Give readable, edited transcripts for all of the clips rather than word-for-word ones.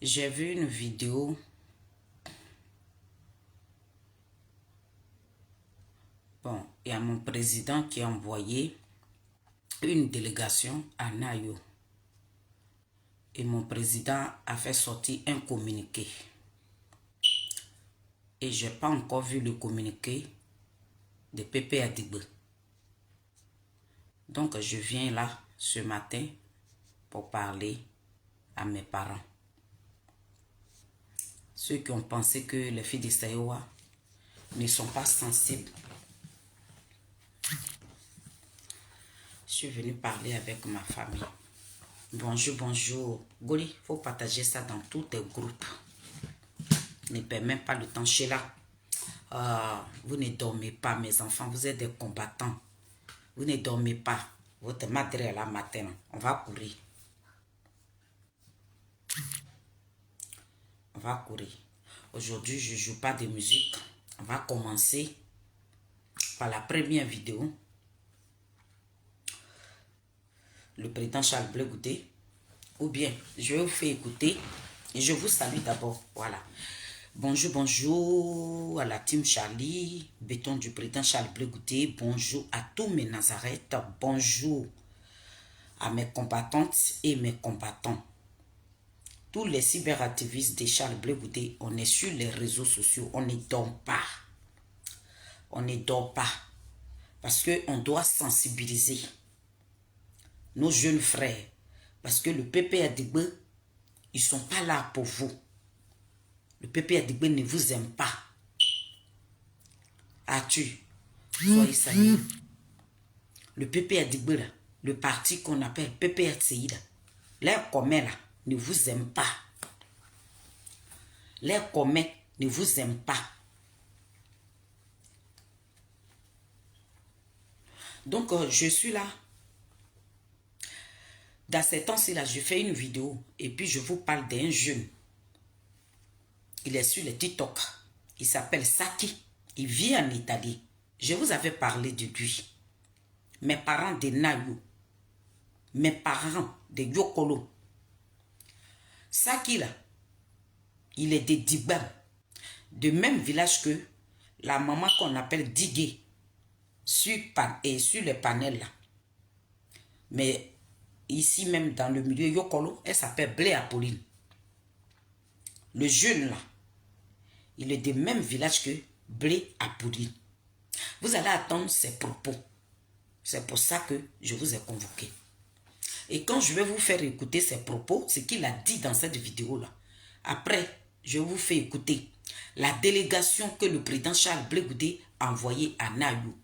J'ai vu une vidéo. Bon, il y a mon président qui a envoyé une délégation à Nayo. Et mon président a fait sortir un communiqué. Et je n'ai pas encore vu le communiqué de Pépé Adigbe. Donc, je viens là ce matin pour parler à mes parents. Ceux qui ont pensé que les filles de Sayoua ne sont pas sensibles. Je suis venue parler avec ma famille. Bonjour, bonjour. Goli, il faut partager ça dans tous tes groupes. Ne perds même pas le temps. Sheila, vous ne dormez pas, mes enfants. Vous êtes des combattants. Vous ne dormez pas. Votre madre est là matin. On va courir. On va courir. Aujourd'hui, je ne joue pas de musique. On va commencer par la première vidéo. Le président Charles Blé Goudé. Ou bien, je vais vous faire écouter. Et je vous salue d'abord. Voilà. Bonjour, bonjour à la team Charlie. Béton du président Charles Blé Goudé. Bonjour à tous mes Nazareth. Bonjour à mes combattantes et mes combattants. Tous les cyberactivistes de Charles Blé Goudé, on est sur les réseaux sociaux. On ne dort pas. On ne dort pas. Parce qu'on doit sensibiliser nos jeunes frères. Parce que le Pépé Adigbe, ils ne sont pas là pour vous. Le Pépé Adigbe ne vous aime pas. As-tu? Soyez sérieux. Le Pépé Adigbe, là, le parti qu'on appelle Pépé Adigbe, les communs là, ne vous aiment pas. Les communs ne vous aiment pas. Donc, je suis là. Dans ces temps-ci, là, je fais une vidéo et puis je vous parle d'un jeune. Il est sur les TikTok. Il s'appelle Saki. Il vit en Italie. Je vous avais parlé de lui. Mes parents de Nayo. Mes parents de Yokolo. Saki, là, il est de Dibam. De même village que la maman qu'on appelle Digué. Sur les panels, là. Mais ici même dans le milieu Yokolo, elle s'appelle Blé Apolline. Le jeune là, il est du même village que Blé Apolline. Vous allez attendre ses propos. C'est pour ça que je vous ai convoqué. Et quand je vais vous faire écouter ses propos, ce qu'il a dit dans cette vidéo-là, après, je vous fais écouter la délégation que le président Charles Blé Goudé a envoyée à Nayo.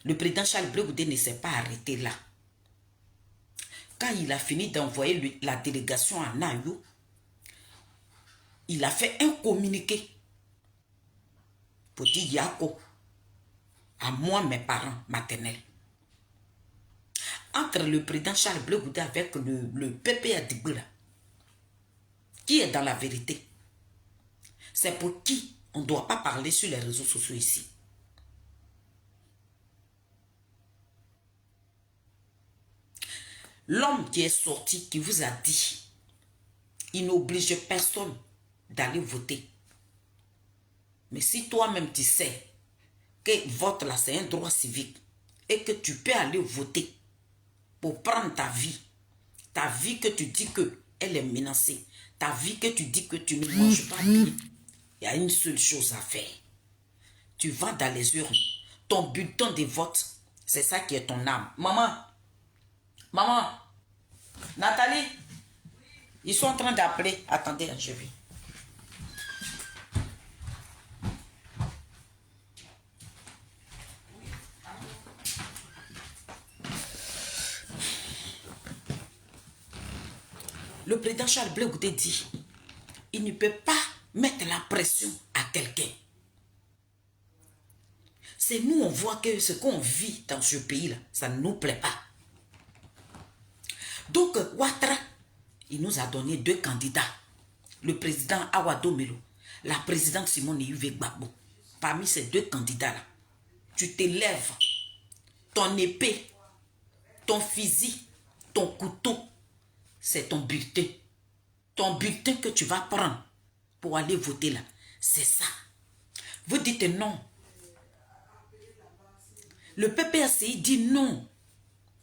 Le président Charles Blé Goudé ne s'est pas arrêté là. Quand il a fini d'envoyer la délégation à Nayo, il a fait un communiqué pour dire Yako à moi, mes parents maternels. Entre le président Charles Blé Goudé avec le Pépé Adigbe là, qui est dans la vérité? C'est pour qui on ne doit pas parler sur les réseaux sociaux ici. L'homme qui est sorti, qui vous a dit, il n'oblige personne d'aller voter. Mais si toi-même tu sais que vote là c'est un droit civique et que tu peux aller voter pour prendre ta vie que tu dis qu'elle est menacée, ta vie que tu dis que tu ne manges pas bien, il y a une seule chose à faire. Tu vas dans les urnes, ton bulletin de vote, c'est ça qui est ton âme. Maman, Nathalie, ils sont en train d'appeler. Attendez, je vais. Le président Charles Blé Goudé dit, il ne peut pas mettre la pression à quelqu'un. C'est nous, on voit que ce qu'on vit dans ce pays-là, ça ne nous plaît pas. Donc, Ouattara, il nous a donné 2 candidats. Le président Awadou Melo, la présidente Simone Yves Gbagbo. Parmi ces 2 candidats-là, tu t'élèves, ton épée, ton fusil, ton couteau, c'est ton bulletin. ton bulletin que tu vas prendre pour aller voter là, c'est ça. Vous dites non. Le PPACI dit non.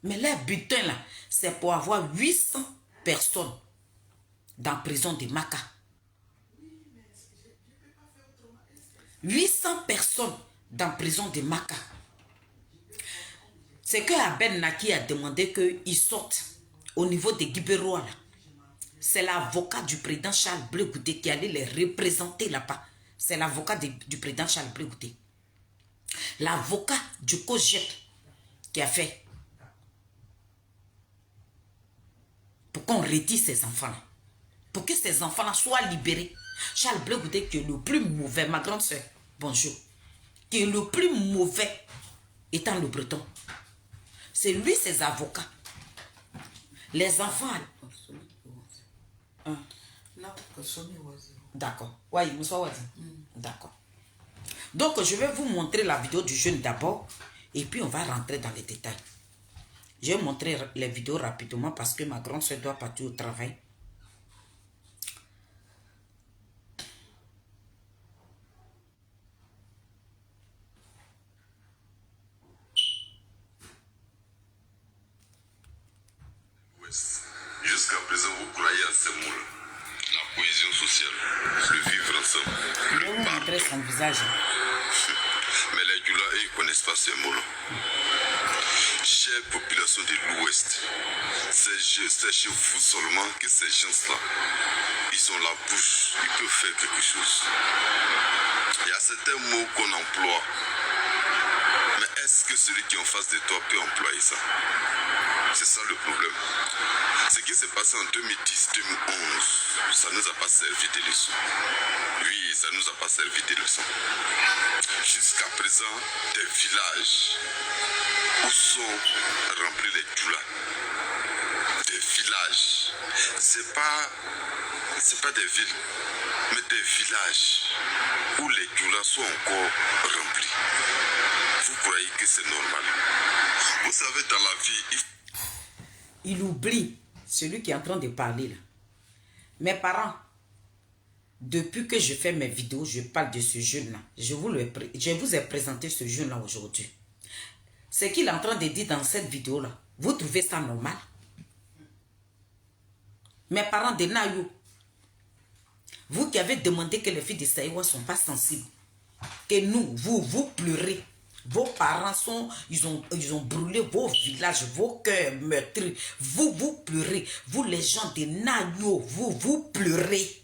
Mais leur bulletin là, c'est pour avoir 800 personnes dans la prison de Maka. 800 personnes dans la prison de Maka. C'est que Abel Naki a demandé qu'ils sortent au niveau de Guibéroa. C'est l'avocat du président Charles Blé Goudé qui allait les représenter là-bas. C'est l'avocat du président Charles Blé Goudé. L'avocat du COJEP qui a fait pour qu'on retire ces enfants-là. Pour que ces enfants-là soient libérés. Charles Blé Goudé qui est le plus mauvais, ma grande soeur, bonjour, qui est le plus mauvais étant le breton. C'est lui, ses avocats. Les enfants... D'accord. Oui, d'accord. Donc, je vais vous montrer la vidéo du jeune d'abord. Et puis, on va rentrer dans les détails. Je vais montrer les vidéos rapidement parce que ma grande soeur doit partir au travail. Jusqu'à présent, vous croyez à ces mots-là. La cohésion sociale, le vivre ensemble. Je vais vous montrer son visage. Mais les Djoula, ils ne connaissent pas ces mots-là. Chère population de l'Ouest, c'est chez vous seulement que ces gens-là, ils ont la bouche, ils peuvent faire quelque chose. Il y a certains mots qu'on emploie. Mais est-ce que celui qui est en face de toi peut employer ça? C'est ça le problème. Ce qui s'est passé en 2010-2011, ça ne nous a pas servi de leçon. Oui, ça ne nous a pas servi de leçon. Jusqu'à présent, des villages où sont remplis les Djoula. Des villages. C'est pas des villes, mais des villages où les Djoula sont encore remplis. Vous croyez que c'est normal? Vous savez, dans la vie, il oublie celui qui est en train de parler là. Mes parents, depuis que je fais mes vidéos, je parle de ce jeune-là. Je vous ai présenté ce jeune-là aujourd'hui. Ce qu'il est en train de dire dans cette vidéo-là, vous trouvez ça normal? Mes parents de Nayou, vous qui avez demandé que les filles de Saïwa ne sont pas sensibles, que nous, vous pleurez. Vos parents ils ont brûlé vos villages, vos cœurs meurtris. Vous pleurez. Vous les gens de Nayo, vous pleurez.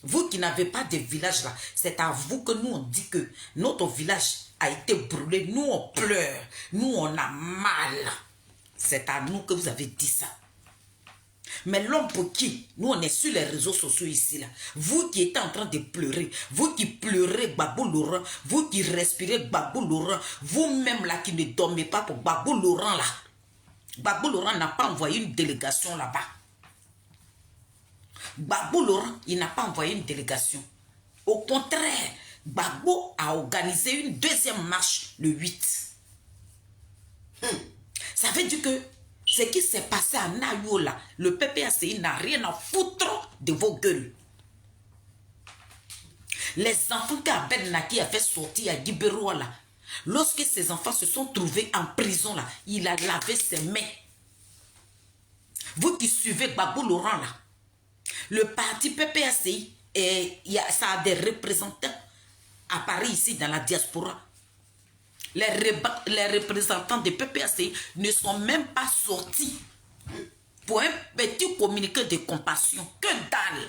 Vous qui n'avez pas de village là, c'est à vous que nous on dit que notre village a été brûlé. Nous on pleure, nous on a mal. C'est à nous que vous avez dit ça. Mais l'homme pour qui? Nous, on est sur les réseaux sociaux ici, là. Vous qui êtes en train de pleurer, vous qui pleurez Babou Laurent, vous qui respirez Babou Laurent, vous-même là qui ne dormez pas pour Babou Laurent là. Babou Laurent n'a pas envoyé une délégation là-bas. Babou Laurent, il n'a pas envoyé une délégation. Au contraire, Babou a organisé une deuxième marche le 8. Ça veut dire que ce qui s'est passé à Nayou là, le PPACI n'a rien à foutre de vos gueules. Les enfants qu'Abel Naki a fait sortir à Guibéroa là, lorsque ces enfants se sont trouvés en prison là, il a lavé ses mains. Vous qui suivez Babou Laurent là, le parti PPACI, ça a des représentants à Paris ici dans la diaspora. Les représentants des PPACI ne sont même pas sortis pour un petit communiqué de compassion. Que dalle!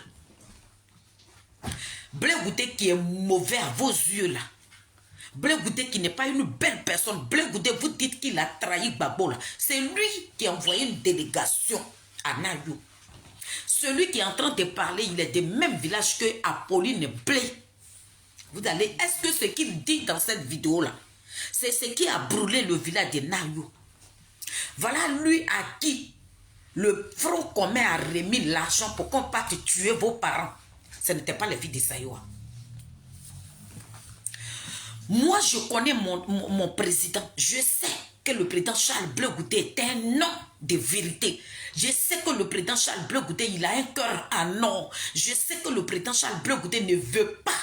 Blé Goudé qui est mauvais à vos yeux là. Blé Goudé qui n'est pas une belle personne. Blé Goudé, vous dites qu'il a trahi Babo là. C'est lui qui a envoyé une délégation à Nayou. Celui qui est en train de parler, il est des mêmes villages que Apolline Blé. Vous allez, est-ce que ce qu'il dit dans cette vidéo là, c'est ce qui a brûlé le village de Nayou? Voilà lui à qui le Front commun a remis l'argent pour qu'on parte tuer vos parents. Ce n'était pas les filles de Saïwa. Moi, je connais mon président. Je sais que le président Charles Bleu Goudé est un nom de vérité. Je sais que le président Charles Bleu Goudé, il a un cœur en or. Je sais que le président Charles Bleu Goudé ne veut pas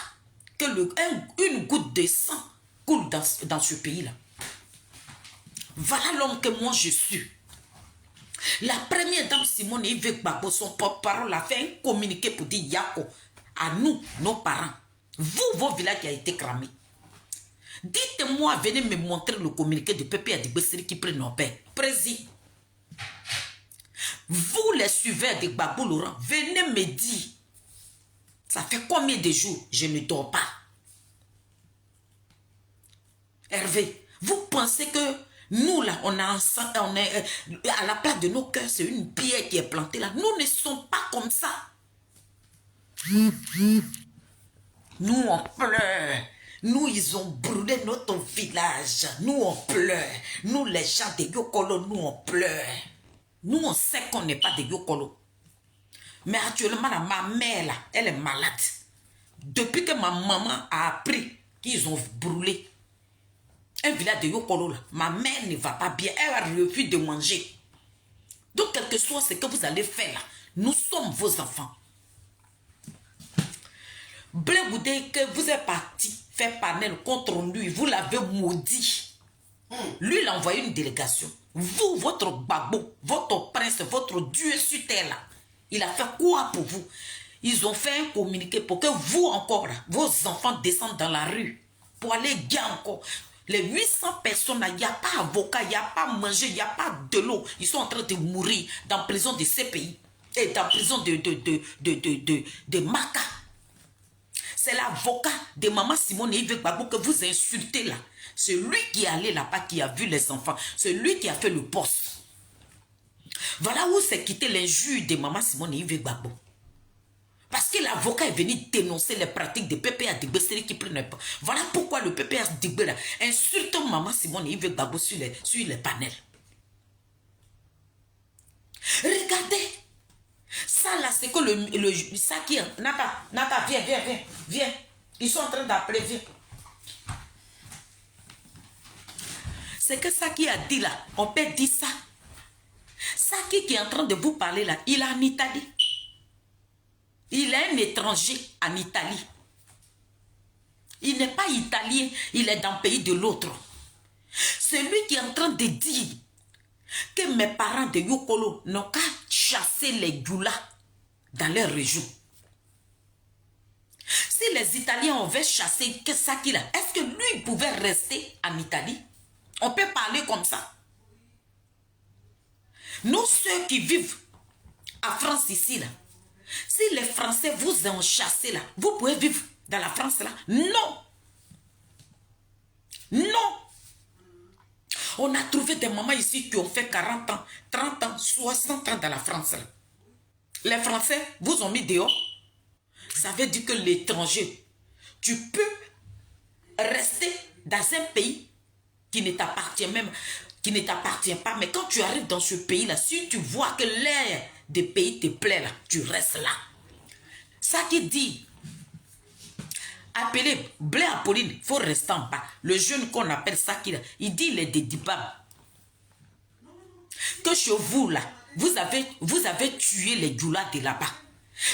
que une goutte de sang coule dans ce pays-là. Voilà l'homme que moi je suis. La première dame Simone Yves Gbagbo, son porte-parole, a fait un communiqué pour dire Yako, à nous, nos parents, vous, vos villages qui a été cramé. Dites-moi, venez me montrer le communiqué de Pépé Adigbesiri qui prend nos pères. Président, vous les suivez de Gbagbo Laurent, venez me dire, ça fait combien de jours je ne dors pas? Hervé, vous pensez que nous là, on est à la place de nos cœurs, c'est une pierre qui est plantée là. Nous ne sommes pas comme ça. Nous, on pleure. Nous, ils ont brûlé notre village. Nous, on pleure. Nous, les gens de Yokolo, nous, on pleure. Nous, on sait qu'on n'est pas de Yokolo. Mais actuellement, là, ma mère, là, elle est malade. Depuis que ma maman a appris qu'ils ont brûlé un village de Yokolo, là, ma mère ne va pas bien. Elle refuse de manger. Donc, quel que soit ce que vous allez faire, là, nous sommes vos enfants. Bleu Goudé, que vous êtes parti faire panel contre lui, vous l'avez maudit. Lui, il a envoyé une délégation. Vous, votre Gbagbo, votre prince, votre Dieu sur terre, là, il a fait quoi pour vous? Ils ont fait un communiqué pour que vous encore, là, vos enfants descendent dans la rue pour aller bien encore. Les 800 personnes, il n'y a pas avocat, il n'y a pas manger, il n'y a pas de l'eau. Ils sont en train de mourir dans la prison de ces pays et dans la prison de Maka. C'est l'avocat de maman Simone Yves Gbagbo que vous insultez là. C'est lui qui est allé là-bas, qui a vu les enfants. C'est lui qui a fait le poste. Voilà où s'est quitté l'injure de maman Simone Yves Gbagbo. Parce que l'avocat est venu dénoncer les pratiques de Pépé Adigbesiri qui prennent pas. Voilà pourquoi le Pépé Adigbesiri insulte maman Simone Yves Gbagbo sur les panels. Regardez. Ça là, c'est que ça qui est... Nata, viens. Ils sont en train d'appeler, viens. C'est que ça qui a dit là, on peut dire ça. Ça qui est en train de vous parler là, il est en Italie. Il est un étranger en Italie. Il n'est pas italien, il est dans le pays de l'autre. C'est lui qui est en train de dire que mes parents de Yokolo n'ont qu'à chasser les Goulas dans leur région. Si les Italiens avaient chassé Saki là, est-ce que lui il pouvait rester en Italie? On peut parler comme ça. Nous, ceux qui vivent en France ici là, si les Français vous ont chassé là, vous pouvez vivre dans la France là? Non. Non. On a trouvé des mamans ici qui ont fait 40 ans, 30 ans, 60 ans dans la France là. Les Français vous ont mis dehors. Ça veut dire que l'étranger, tu peux rester dans un pays qui ne t'appartient même, qui ne t'appartient pas. Mais quand tu arrives dans ce pays-là, si tu vois que l'air des pays te plaît là, tu restes là. Ça qui dit, appelé Blé Apolline, il faut rester en bas. Le jeune qu'on appelle ça, il dit il est des Dibam. Que chez vous là, vous avez tué les Djoula de là-bas.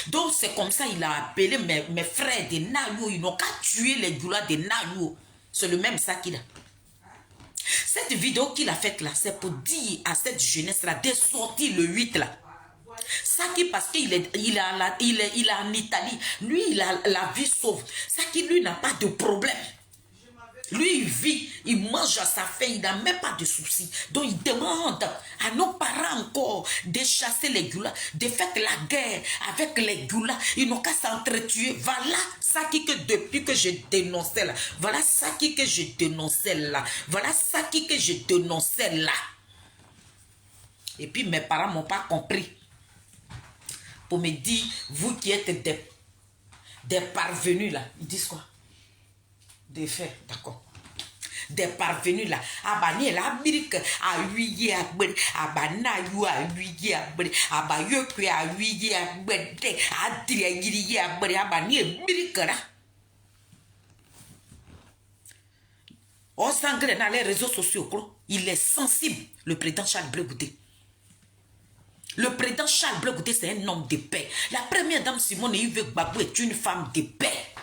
Donc c'est comme ça il a appelé mes frères de Nayou. Ils n'ont qu'à tuer les Djoula de Nayou. C'est le même ça qu'il a. Cette vidéo qu'il a faite là, c'est pour dire à cette jeunesse là de sortir le 8 là. Ça qui parce qu'il est en Italie. Lui, il a la vie sauve. Ça qui lui n'a pas de problème. Lui, il vit, il mange à sa faim, il n'a même pas de soucis. Donc, il demande à nos parents encore de chasser les Goulas, de faire la guerre avec les Goulas. Ils n'ont qu'à s'entretuer. Voilà ça qui que depuis que je dénonçais là. Voilà ça qui que je dénonçais là. Voilà ça qui que je dénonçais là. Et puis, mes parents ne m'ont pas compris. Pour me dire, vous qui êtes des parvenus là. Ils disent quoi? Des faits, d'accord. Des parvenus là. Abani l'Amérique a 8 ans. Abanayu a 8 ans. Abayoku a 8 ans. Adriagiri a Abani l'Amérique là. Au sangré dans les réseaux sociaux, il est sensible, le président Charles Blé Goudé. Le président Charles Blé Goudé, c'est un homme de paix. La première dame Simone Yves Gbagbo est une femme de paix.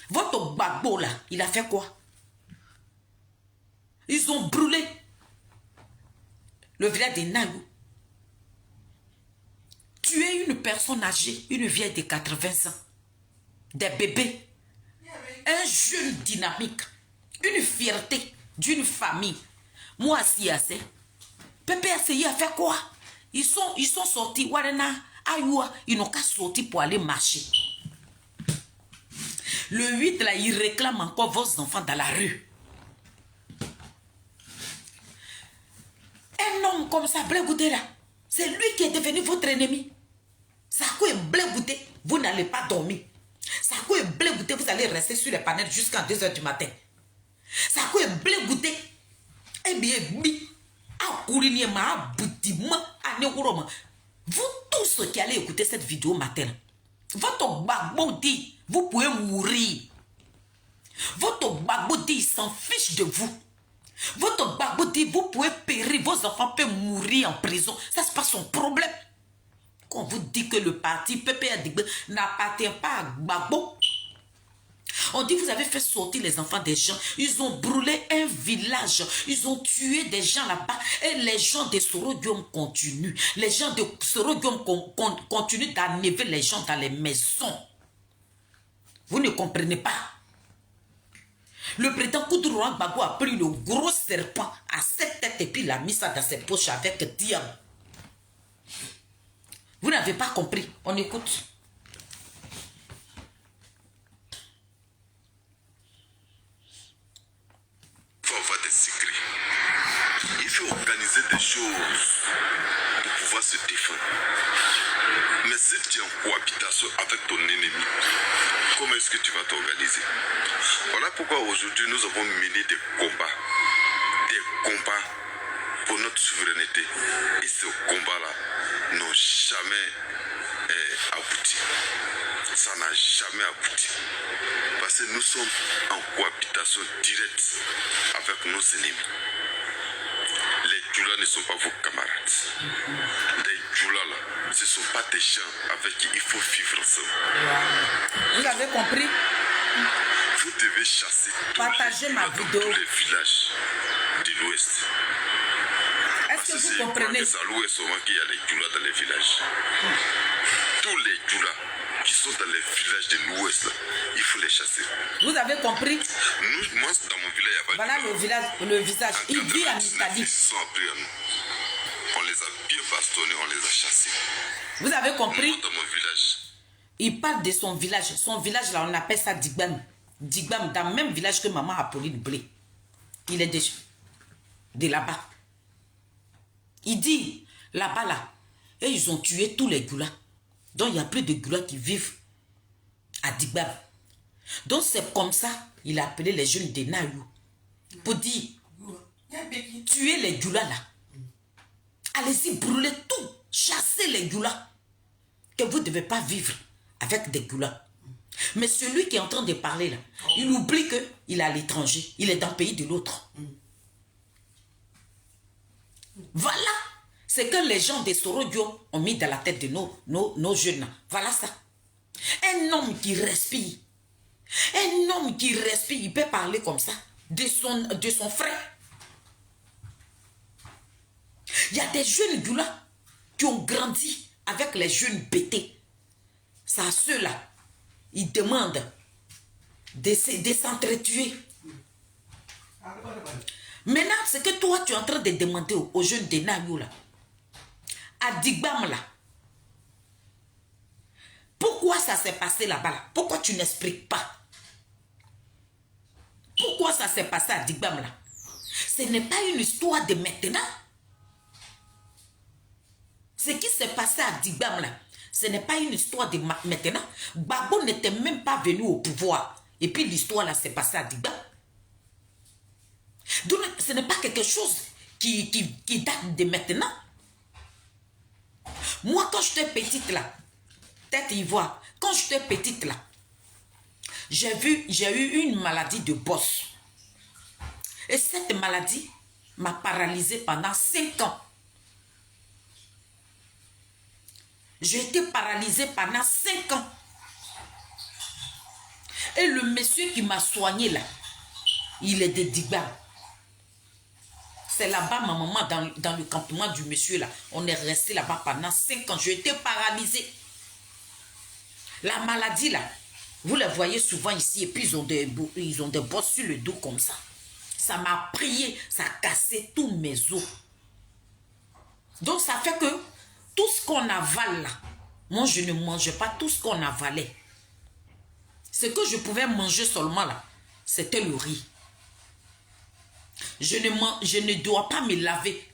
Votre Gbagbo là, il a fait quoi? Ils ont brûlé le village de Nayou. Tuer une personne âgée, une vieille de 80 ans, des bébés, un jeune dynamique, une fierté d'une famille. Moi, si assez, Pépé Asseyé a fait quoi? Ils sont sortis, Warena, Ayoua, ils n'ont qu'à sortir pour aller marcher. Le 8, là, il réclame encore vos enfants dans la rue. Un homme comme ça, Blé Goudé là, c'est lui qui est devenu votre ennemi. Sako et Blé Goudé, vous n'allez pas dormir. Sako et Blé Goudé, vous allez rester sur les panels jusqu'à 2 h du matin. Sako et Blé Goudé, eh bien, vous tous qui allez écouter cette vidéo matin, votre Gbagbo dit, vous pouvez mourir. Votre Gbagbo dit, il s'en fiche de vous. Votre Gbagbo dit, vous pouvez périr, vos enfants peuvent mourir en prison. Ça, c'est pas son problème. Quand on vous dit que le parti PPRD n'appartient pas à Gbagbo, on dit, vous avez fait sortir les enfants des gens. Ils ont brûlé un village. Ils ont tué des gens là-bas. Et les gens de Sorogium continuent. Les gens de Sorogium continuent d'enlever les gens dans les maisons. Vous ne comprenez pas. Le président Koudourouan Gbagbo a pris le gros serpent à 7 têtes et puis il a mis ça dans ses poches avec diable. Vous n'avez pas compris. On écoute. Il faut avoir des secrets. Il faut organiser des choses pour pouvoir se défendre. Mais si tu es en cohabitation avec ton ennemi, comment est-ce que tu vas t'organiser? Voilà pourquoi aujourd'hui nous avons mené des combats pour notre souveraineté. Et ces combats-là n'ont jamais abouti. Ça n'a jamais abouti. Parce que nous sommes en cohabitation directe avec nos ennemis. Les Djoula ne sont pas vos camarades. Les Djoula là, ce ne sont pas des gens avec qui il faut vivre ensemble. Vous avez compris? Vous devez chasser partagez ma vidéo. tous les villages de l'Ouest. Est-ce que vous comprenez? C'est à l'Ouest seulement qu'il y a les Djoula dans les villages. Tous les Djoula qui sont dans les villages de l'Ouest, il faut les chasser. Vous avez compris? Moi, dans mon village, il y a voilà le visage. Il vit en Italie. Ils sont appris à nous. On les a bien bastonnés, on les a chassés. Vous avez compris? Moi, dans mon village. Il parle de son village. Son village, là, on appelle ça Digbam. Digbam, dans le même village que maman Apolline Blé. Il est de là-bas. Il dit, là-bas, là, et ils ont tué tous les Goulas. Donc, il n'y a plus de Goulas qui vivent à Digbam. Donc, c'est comme ça, il a appelé les jeunes de Nayou. Pour dire, tuez les Goulas, là. Allez-y, brûlez tout. Chassez les Goulas. Que vous ne devez pas vivre avec des Goulas. Mais celui qui est en train de parler là, il oublie qu'il est à l'étranger. Il est dans le pays de l'autre. Voilà ce que les gens de Sorodio ont mis dans la tête de nos jeunes. Voilà ça. Un homme qui respire. Un homme qui respire, il peut parler comme ça de son frère. Il y a des jeunes Goulas qui ont grandi avec les jeunes bêtés. Ça, ceux-là, ils demandent de s'entretuer. Maintenant, ce que toi, tu es en train de demander aux jeunes de Nayou, là, à Digbam, là, pourquoi ça s'est passé là-bas, là? Pourquoi tu n'expliques pas? Pourquoi ça s'est passé à Digbam, là? Ce n'est pas une histoire de maintenant. Ce qui s'est passé à Digbam, là, ce n'est pas une histoire de maintenant. Gbagbo n'était même pas venu au pouvoir. Et puis l'histoire, là, s'est passée à Digbam. Donc, ce n'est pas quelque chose qui date de maintenant. Moi, quand j'étais petite, là, tête ivoire, quand j'étais petite, là, j'ai eu une maladie de bosse. Et cette maladie m'a paralysée pendant 5 ans. J'ai été paralysée pendant 5 ans. Et le monsieur qui m'a soigné là, il est de Digbam. C'est là-bas, ma maman, dans le campement du monsieur là. On est resté là-bas pendant 5 ans. J'ai été paralysée. La maladie là, vous la voyez souvent ici et puis ils ont des bosses sur le dos comme ça. Ça m'a prié, ça a cassé tous mes os. Donc ça fait que tout ce qu'on avale là, moi je ne mangeais pas tout ce qu'on avalait. Ce que je pouvais manger seulement là, c'était le riz. Je ne dois pas me laver.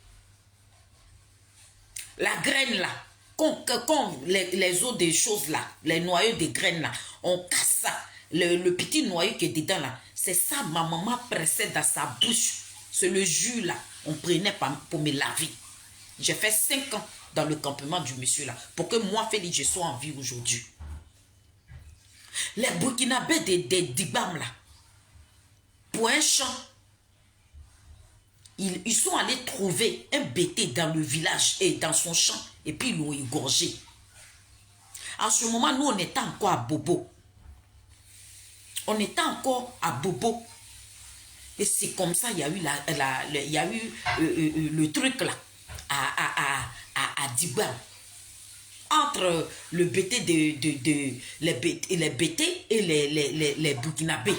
La graine là, quand les os des choses là, les noyaux des graines là, on casse ça. Le petit noyau qui est dedans là, c'est ça ma maman pressait dans sa bouche. C'est le jus là, on prenait pour me laver. J'ai fait 5 ans dans le campement du monsieur là, pour que moi, Félix, je sois en vie aujourd'hui. Les Burkinabés des Digbam là, pour un champ, ils sont allés trouver un bété dans le village et dans son champ, et puis ils l'ont égorgé. En ce moment, nous, on était encore à Bobo. On était encore à Bobo. Et c'est comme ça, il y a eu, le truc là, à Digbam. Entre le bété les bétés et les Burkinabés.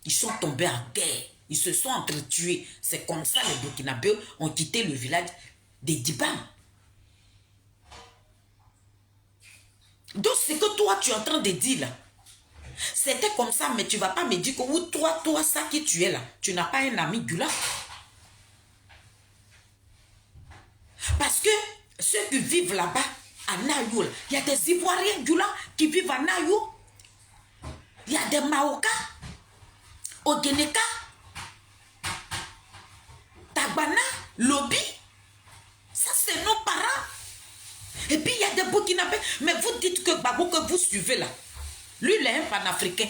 Ils sont tombés en guerre. Ils se sont entretués. C'est comme ça les Burkinabés ont quitté le village de Digbam. Donc, ce que toi, tu es en train de dire là, c'était comme ça, mais tu ne vas pas me dire que toi, ça qui tu es là, tu n'as pas un ami Gula. Parce que ceux qui vivent là-bas, à Nayou, il y a des Ivoiriens Gula qui vivent à Nayou. Il y a des Maoka, Ogeneka, Tagbana, Lobi. Ça, c'est nos parents. Et puis, il y a des Burkinabés. Mais vous dites que Gbagbo que vous suivez là, lui, il est un panafricain.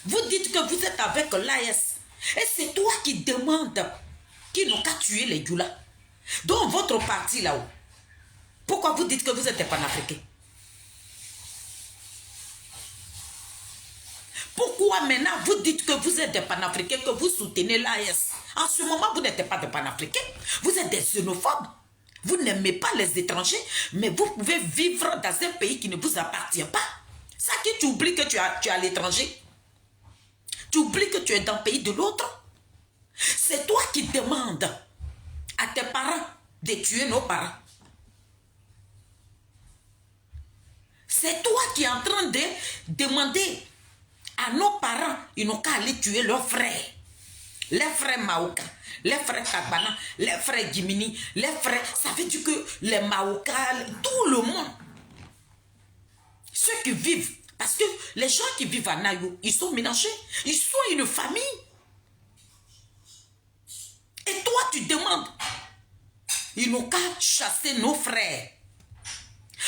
Vous dites que vous êtes avec l'AS. Et c'est toi qui demandes qui n'ont qu'à tuer les Gula. Donc, votre parti là-haut, pourquoi vous dites que vous êtes des panafricains? Pourquoi maintenant vous dites que vous êtes des panafricains, que vous soutenez l'AS? En ce moment, vous n'êtes pas des panafricains. Vous êtes des xénophobes. Vous n'aimez pas les étrangers, mais vous pouvez vivre dans un pays qui ne vous appartient pas. Ça qui tu oublies que tu es à l'étranger. Tu oublies que tu es dans le pays de l'autre. C'est toi qui demandes à tes parents de tuer nos parents. C'est toi qui es en train de demander à nos parents, ils n'ont qu'à aller tuer leurs frères. Les frères Maoka, les frères Tagbana, les frères Gimini, les frères, ça veut dire que les Maoka, tout le monde. Ceux qui vivent, parce que les gens qui vivent à Nayou, ils sont mélangés, ils sont une famille. Et toi, tu demandes, ils n'ont qu'à chasser nos frères.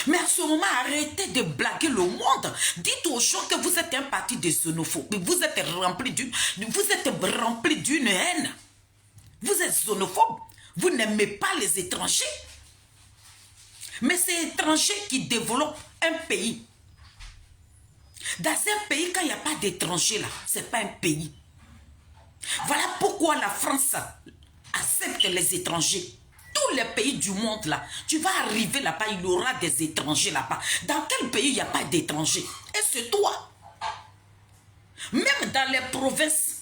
Mais à ce moment, arrêtez de blaguer le monde. Dites aux gens que vous êtes un parti de xénophobes. Vous êtes rempli d'une haine. Vous êtes xénophobe. Vous n'aimez pas les étrangers. Mais c'est étrangers qui développent un pays. Dans un pays, quand il n'y a pas d'étrangers là, ce n'est pas un pays. Voilà pourquoi la France accepte les étrangers. Tous les pays du monde là, tu vas arriver là-bas, il y aura des étrangers là-bas. Dans quel pays il n'y a pas d'étrangers? Et c'est toi. Même dans les provinces,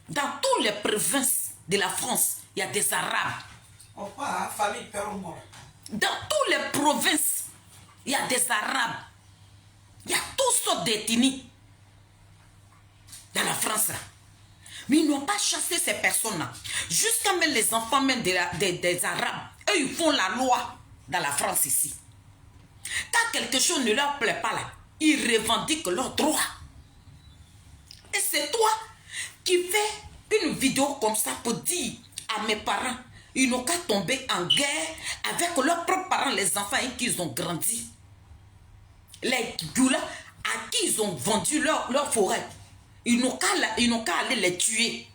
dans toutes les provinces de la France, il y a des Arabes. Dans toutes les provinces, il y a des Arabes. Il y a toutes sortes d'ethnies dans la France là. Mais ils n'ont pas chassé ces personnes-là. Jusqu'à même les enfants même des Arabes, eux, ils font la loi dans la France ici. Quand quelque chose ne leur plaît pas là, ils revendiquent leurs droits. Et c'est toi qui fais une vidéo comme ça pour dire à mes parents, ils n'ont qu'à tomber en guerre avec leurs propres parents, les enfants avec qui ils ont grandi. Les Gula à qui ils ont vendu leur forêt. Ils n'ont qu'à aller les tuer.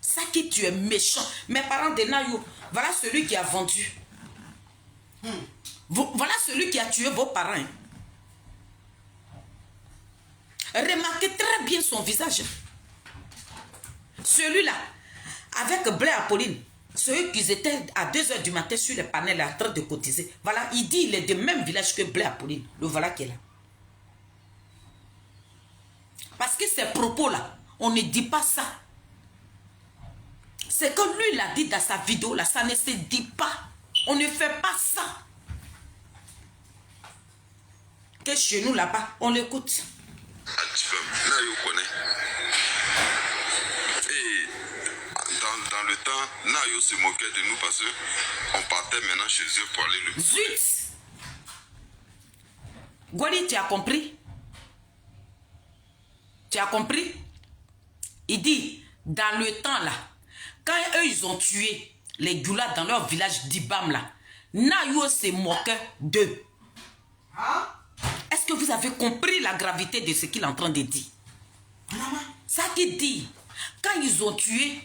Ça qui tu es méchant. Mes parents de Nayo, voilà celui qui a vendu. Voilà celui qui a tué vos parents. Remarquez très bien son visage. Celui-là, avec Blair Apolline, ceux qui étaient à 2 h du matin sur les panels en train de cotiser. Voilà, il dit il est du même village que Blair Apolline. Le voilà qui est là. Parce que ces propos-là, on ne dit pas ça. C'est comme lui l'a dit dans sa vidéo là, ça ne se dit pas. On ne fait pas ça. Que chez nous là-bas, on l'écoute. Et dans le temps, Nayo se moquait de nous parce qu'on partait maintenant chez eux pour aller le... Zut! Gwali, tu as compris? Tu as compris? Il dit, dans le temps là, quand eux ils ont tué les Goulas dans leur village d'Ibam là, Nayo se moquait d'eux. Est-ce que vous avez compris la gravité de ce qu'il est en train de dire? Ça qu'il dit, quand ils ont tué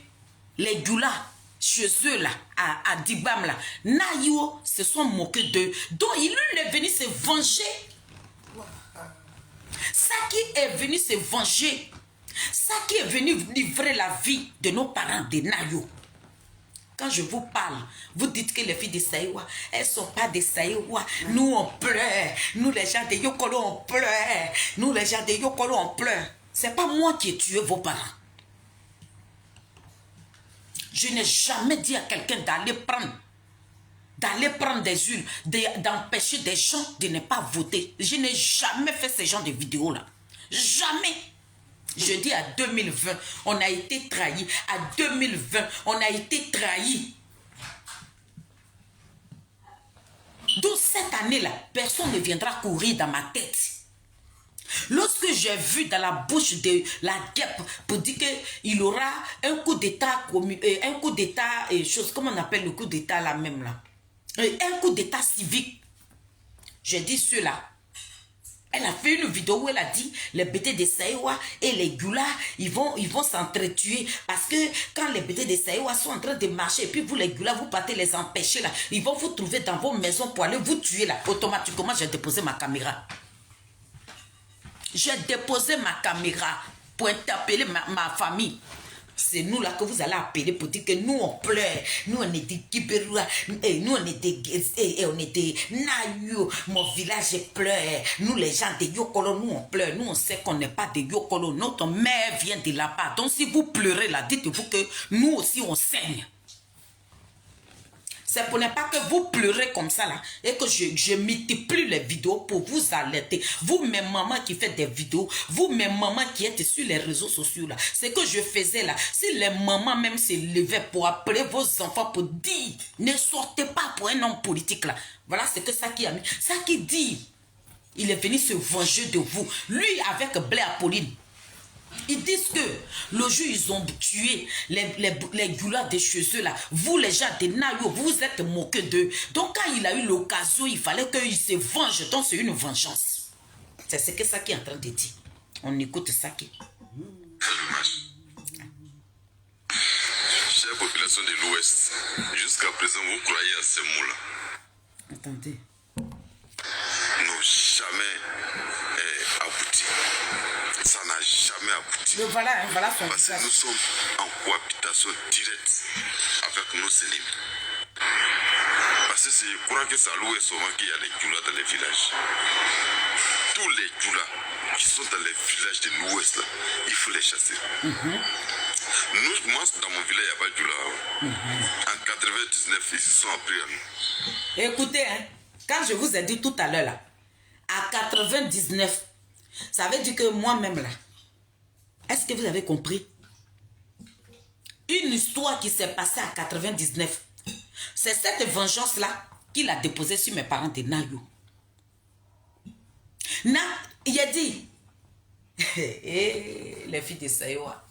les Goulas chez eux là, à Dibam là, Nayo se sont moqués d'eux. Donc il est venu se venger. Ça qui est venu se venger. Ça qui est venu livrer la vie de nos parents, de Nayo. Quand je vous parle, vous dites que les filles de Saïwa, elles ne sont pas de Saïwa. Nous, on pleure. Nous, les gens de Yokolo, on pleure. Nous, les gens de Yokolo, on pleure. Ce n'est pas moi qui ai tué vos parents. Je n'ai jamais dit à quelqu'un d'aller prendre des huiles, d'empêcher des gens de ne pas voter. Je n'ai jamais fait ce genre de vidéos-là. Jamais. Je dis à 2020, on a été trahi. À 2020, on a été trahi. Donc cette année-là, personne ne viendra courir dans ma tête. Lorsque j'ai vu dans la bouche de la guêpe pour dire qu'il aura un coup d'état, comment on appelle le coup d'état là même là, un coup d'état civique, j'ai dit cela. Elle a fait une vidéo où elle a dit les bêtés de Saïwa et les Goulas, ils vont s'entretuer. Parce que quand les bêtés de Saïwa sont en train de marcher, et puis vous les Goulas, vous partez les empêcher là, ils vont vous trouver dans vos maisons pour aller vous tuer là. Automatiquement, j'ai déposé ma caméra. J'ai déposé ma caméra pour interpeller ma famille. C'est nous là que vous allez appeler pour dire que nous on pleure. Nous on est des Kiberua. Nous on est des Nayo. Mon village pleure. Nous les gens de Yokolo, nous on pleure. Nous on sait qu'on n'est pas de Yokolo. Notre mère vient de là-bas. Donc si vous pleurez là, dites-vous que nous aussi on saigne. C'est pour ne pas que vous pleurez comme ça là et que je multiplie les vidéos pour vous alerter. Vous, mes mamans qui faites des vidéos, vous, mes mamans qui êtes sur les réseaux sociaux là, c'est que je faisais là. Si les mamans même se levaient pour appeler vos enfants pour dire, ne sortez pas pour un homme politique là. Voilà ce que ça qui a mis. Ça qui dit, il est venu se venger de vous. Lui avec Blair Apolline. Ils disent que le jour ils ont tué les Goulas de chez eux là, vous les gens de Nayo, vous êtes moqués d'eux. Donc quand il a eu l'occasion, il fallait qu'il se venge. Donc c'est une vengeance. C'est ce que ça qui est en train de dire. On écoute ça qui. Chère population de l'Ouest, jusqu'à présent vous croyez à ces mots-là. Attendez. N'ont jamais abouti. Ça n'a jamais abouti. Le voilà, voilà son parce que nous sommes en cohabitation directe avec nos ennemis. Parce que je crois que ça loue souvent qu'il y a les Goulas dans les villages. Tous les Goulas qui sont dans les villages de l'Ouest, il faut les chasser. Moi, dans mon village, il n'y a pas de Goulas. En 99, ils se sont appris à nous. Écoutez, hein, quand je vous ai dit tout à l'heure là, à 99, ça veut dire que moi-même là, est-ce que vous avez compris? Une histoire qui s'est passée à 99. C'est cette vengeance-là qu'il a déposée sur mes parents de Nayo. Il a dit, les filles de Saïwa,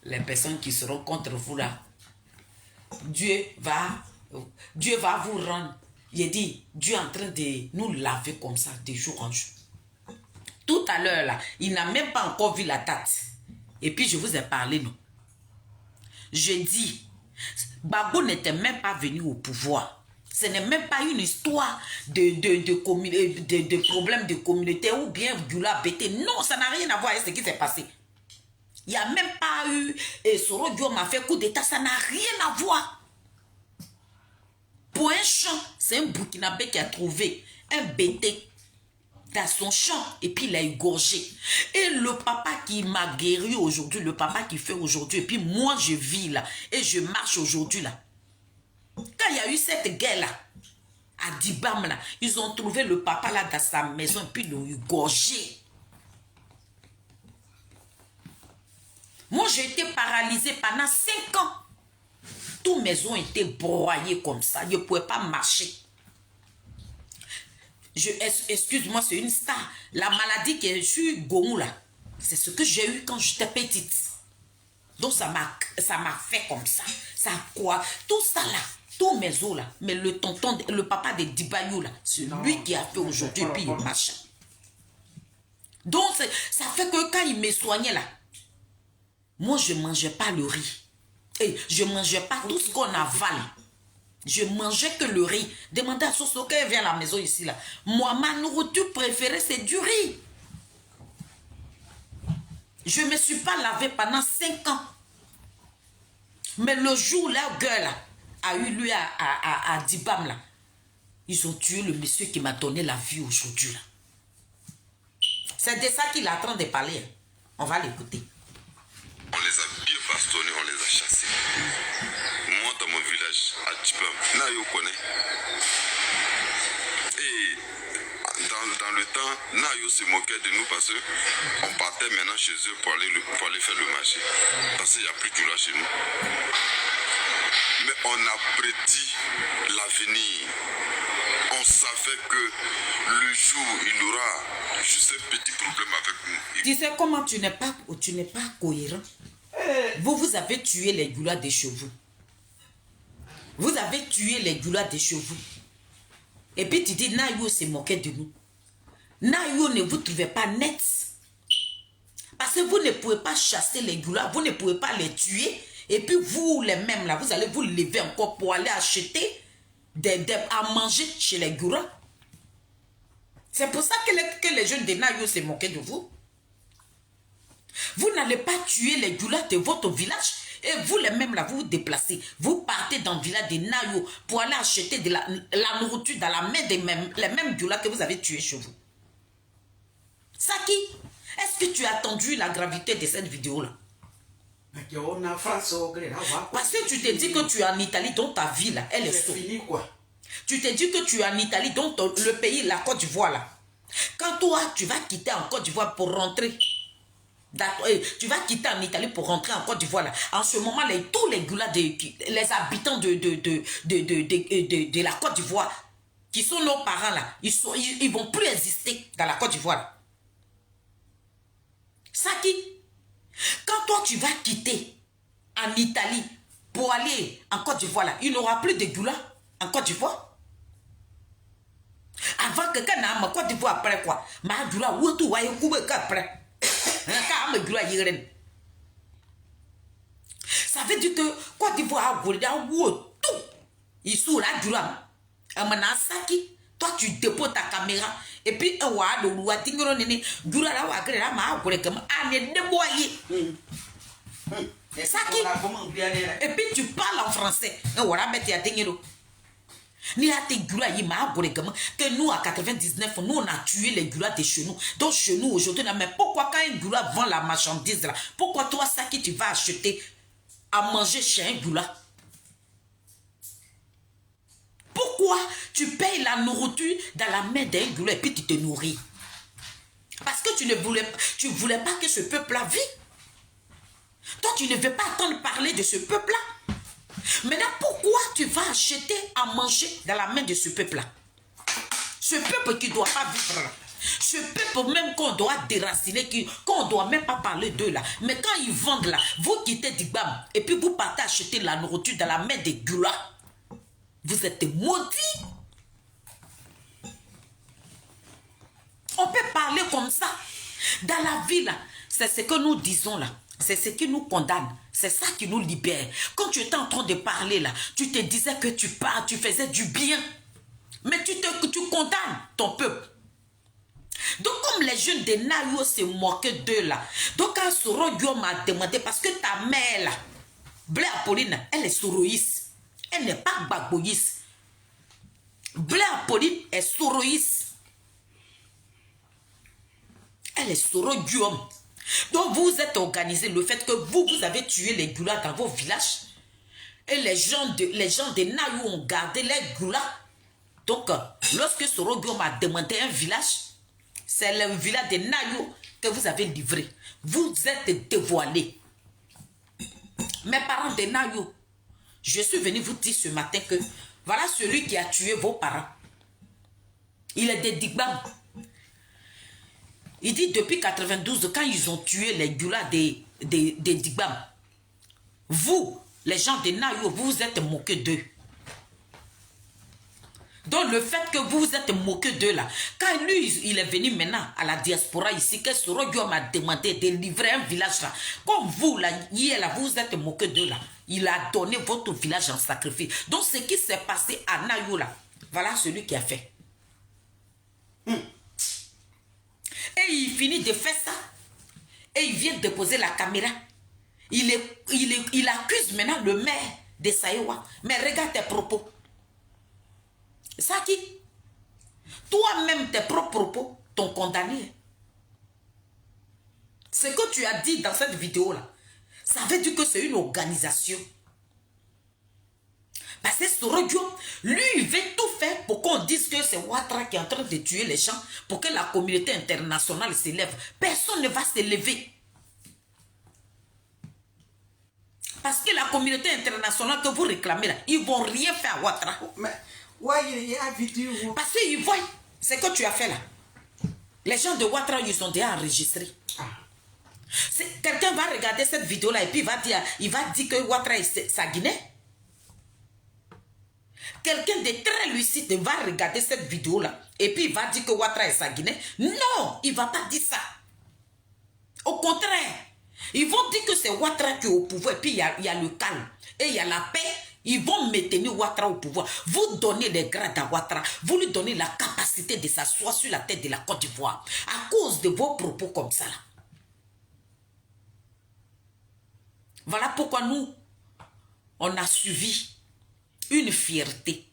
les personnes qui seront contre vous là, Dieu va vous rendre. Il a dit, Dieu est en train de nous laver comme ça, de jour en jour. Tout à l'heure là, il n'a même pas encore vu la date. Et puis je vous ai parlé, non. Je dis, Gbagbo n'était même pas venu au pouvoir. Ce n'est même pas une histoire de problème de communauté ou bien Gula Bété. Non, ça n'a rien à voir avec ce qui s'est passé. Il n'y a même pas eu Soro Diom a fait coup d'état, ça n'a rien à voir. Pour un champ, c'est un Burkinabé qui a trouvé un bété dans son champ et puis il a égorgé. Et le papa qui m'a guéri aujourd'hui, le papa qui fait aujourd'hui, et puis moi je vis là et je marche aujourd'hui là. Quand il y a eu cette guerre-là, à Dibam, là, ils ont trouvé le papa là dans sa maison et puis l'ont égorgé. Moi, j'ai été paralysée pendant 5 ans. Tous mes os étaient broyés comme ça. Je ne pouvais pas marcher. Excuse-moi, c'est une star. La maladie que je suis Gomou là, c'est ce que j'ai eu quand j'étais petite. Donc, ça m'a fait comme ça. Ça quoi? Tout ça là. Tous mes os là, mais le tonton, le papa de Dibayou là, c'est lui qui a fait aujourd'hui, puis il marche. Donc, ça fait que quand il me soignait là, moi je ne mangeais pas le riz. Et je ne mangeais pas tout ce qu'on avale. Je mangeais que le riz. Demandez à Soso qu'elle vient à la maison ici là. Moi, ma nourriture préférée, c'est du riz. Je ne me suis pas lavé pendant 5 ans. Mais le jour là, gueule là, a eu lieu à Dibam là. Ils ont tué le monsieur qui m'a donné la vie aujourd'hui là. C'est de ça qu'il est en train de parler. On va l'écouter. On les a bien bastonnés, on les a chassés. Moi, dans mon village, à Dibam, Nayo connaît. Et dans le temps, Nayo se moquait de nous parce qu'on partait maintenant chez eux pour aller faire le marché. Parce qu'il n'y a plus de là chez nous. Mais on a prédit l'avenir. On savait que le jour il aura juste un petit problème avec nous. Tu sais comment tu n'es pas cohérent. Vous avez tué les goulas des chevaux. Vous avez tué les goulas des chevaux. Et puis tu dis, Nayo se moquait de nous. Nayo ne vous trouvez pas net. Parce que vous ne pouvez pas chasser les goulas, vous ne pouvez pas les tuer. Et puis vous, les mêmes là, vous allez vous lever encore pour aller acheter à manger chez les goulas. C'est pour ça que les jeunes de Nayo se moquaient de vous. Vous n'allez pas tuer les goulas de votre village. Et vous, les mêmes là, vous vous déplacez. Vous partez dans le village de Nayo pour aller acheter de la nourriture dans la main des les mêmes goulas que vous avez tués chez vous. Saki, est-ce que tu as entendu la gravité de cette vidéo-là? Parce que tu te dis que tu es en Italie, donc ta vie là, elle est sauvée. Tu te dis que tu es en Italie, donc le pays, la Côte d'Ivoire là. Quand toi, tu vas quitter en Côte d'Ivoire pour rentrer, tu vas quitter en Italie pour rentrer en Côte d'Ivoire là. En ce moment, tous les goulas, les habitants de la Côte d'Ivoire, qui sont nos parents là, ils vont plus exister dans la Côte d'Ivoire là. Saki, quand toi tu vas quitter en Italie pour aller en Côte d'Ivoire là, il n'y aura plus de goulas en Côte d'Ivoire. Avant que quand on a en Côte d'Ivoire après quoi, ma goula ou tout va y couper après. Quand on goula y ça veut dire que Côte d'Ivoire a goulé ou tout. Il sous la goula. Amana Saki, toi tu déposes ta caméra et puis un wa de ou atingro nini goula la wa gré ma goulé comme ane déboyé. Saki. Et puis tu parles en français. Un wa mettre ya tingro. Ni a tes goulas y m'a goulé comme que nous à 99 nous on a tué les goulas de chez nous. Donc chez nous aujourd'hui mais pourquoi quand un goula vend la marchandise là, pourquoi toi Saki tu vas acheter à manger chez un goula? Pourquoi tu payes la nourriture dans la main d'un goula et puis tu te nourris? Parce que tu voulais pas que ce peuple-là vit. Toi, tu ne veux pas entendre parler de ce peuple-là. Maintenant, pourquoi tu vas acheter à manger dans la main de ce peuple-là? Ce peuple qui ne doit pas vivre là. Ce peuple même qu'on doit déraciner, qu'on ne doit même pas parler d'eux là. Mais quand ils vendent là, vous quittez Dibam et puis vous partez acheter la nourriture dans la main des goulas. Vous êtes maudits. On peut parler comme ça. Dans la vie là, c'est ce que nous disons là. C'est ce qui nous condamne. C'est ça qui nous libère. Quand tu étais en train de parler là, tu te disais que tu parles, tu faisais du bien. Mais tu condamnes ton peuple. Donc comme les jeunes de Nayo se moquaient d'eux là, donc quand Soro m'a demandé, parce que ta mère là, Blair Apolline, elle est soroïste. Elle n'est pas bagboïste. Blair Apolline est soroïste. Elle est soro-guillaume. Donc vous êtes organisé le fait que vous avez tué les goulas dans vos villages. Et les gens de Nayo ont gardé les goulas. Donc lorsque Soro-Guillaume a demandé un village, c'est le village de Nayo que vous avez livré. Vous êtes dévoilés. Mes parents de Nayo, je suis venu vous dire ce matin que voilà celui qui a tué vos parents. Il est des Digbam. Il dit depuis 92, quand ils ont tué les Gula des Digbam, vous, les gens de Nayo, vous vous êtes moqués d'eux. Donc le fait que vous vous êtes moqués d'eux là, quand lui, il est venu maintenant à la diaspora ici, que Soro m'a demandé de livrer un village là, comme vous là, hier là, vous vous êtes moqués d'eux là, il a donné votre village en sacrifice. Donc ce qui s'est passé à Nayo là, voilà celui qui a fait. Et il finit de faire ça. Et il vient déposer la caméra. Il accuse maintenant le maire de Saïwa. Mais regarde tes propos. Saki, toi-même tes propres propos t'ont condamné. Ce que tu as dit dans cette vidéo-là, ça veut dire que c'est une organisation. Parce que Soro-Guillaume, lui, il veut tout faire pour qu'on dise que c'est Ouattara qui est en train de tuer les gens, pour que la communauté internationale s'élève. Personne ne va se lever. Parce que la communauté internationale que vous réclamez là, ils ne vont rien faire à Ouattara. Mais, ouais, il y a vidéo. Parce qu'ils voient ce que tu as fait là. Les gens de Ouattara, ils sont déjà enregistrés. Quelqu'un va regarder cette vidéo-là et puis il va dire que Ouattara est sa Guinée. Quelqu'un de très lucide va regarder cette vidéo-là et puis il va dire que Ouattara est sa Guinée. Non, il ne va pas dire ça. Au contraire, ils vont dire que c'est Ouattara qui est au pouvoir et puis il y a le calme et il y a la paix. Ils vont maintenir Ouattara au pouvoir. Vous donnez les grades à Ouattara. Vous lui donnez la capacité de s'asseoir sur la tête de la Côte d'Ivoire à cause de vos propos comme ça. Là. Voilà pourquoi nous, on a suivi une fierté.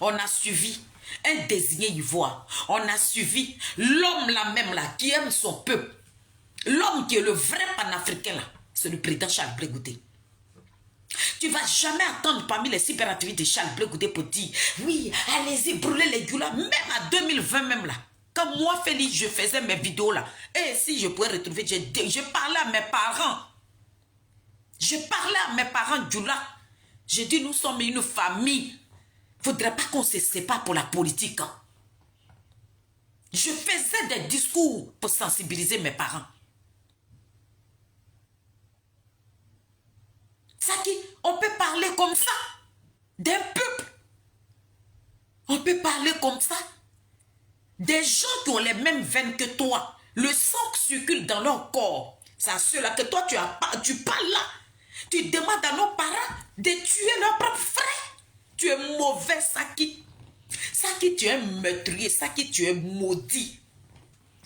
On a suivi un désigné ivoire. On a suivi l'homme là même là qui aime son peuple. L'homme qui est le vrai panafricain là, c'est le président Charles Blé Goudé. Tu ne vas jamais attendre parmi les cyberactivités de Charles Blé Goudé pour dire oui, allez-y, brûlez les goulas, même à 2020 même là. Quand moi, Félix, je faisais mes vidéos là, et si je pouvais retrouver, je parlais à mes parents. Je parlais à mes parents Djoula. J'ai dit, nous sommes une famille. Il ne faudrait pas qu'on se sépare pour la politique. Hein. Je faisais des discours pour sensibiliser mes parents. Saki, on peut parler comme ça d'un peuple. On peut parler comme ça des gens qui ont les mêmes veines que toi. Le sang circule dans leur corps. C'est à ceux-là que toi, tu parles là. Tu demandes à nos parents de tuer leurs propres frères. Tu es mauvais, Saki. Saki, tu es un meurtrier. Saki, tu es maudit.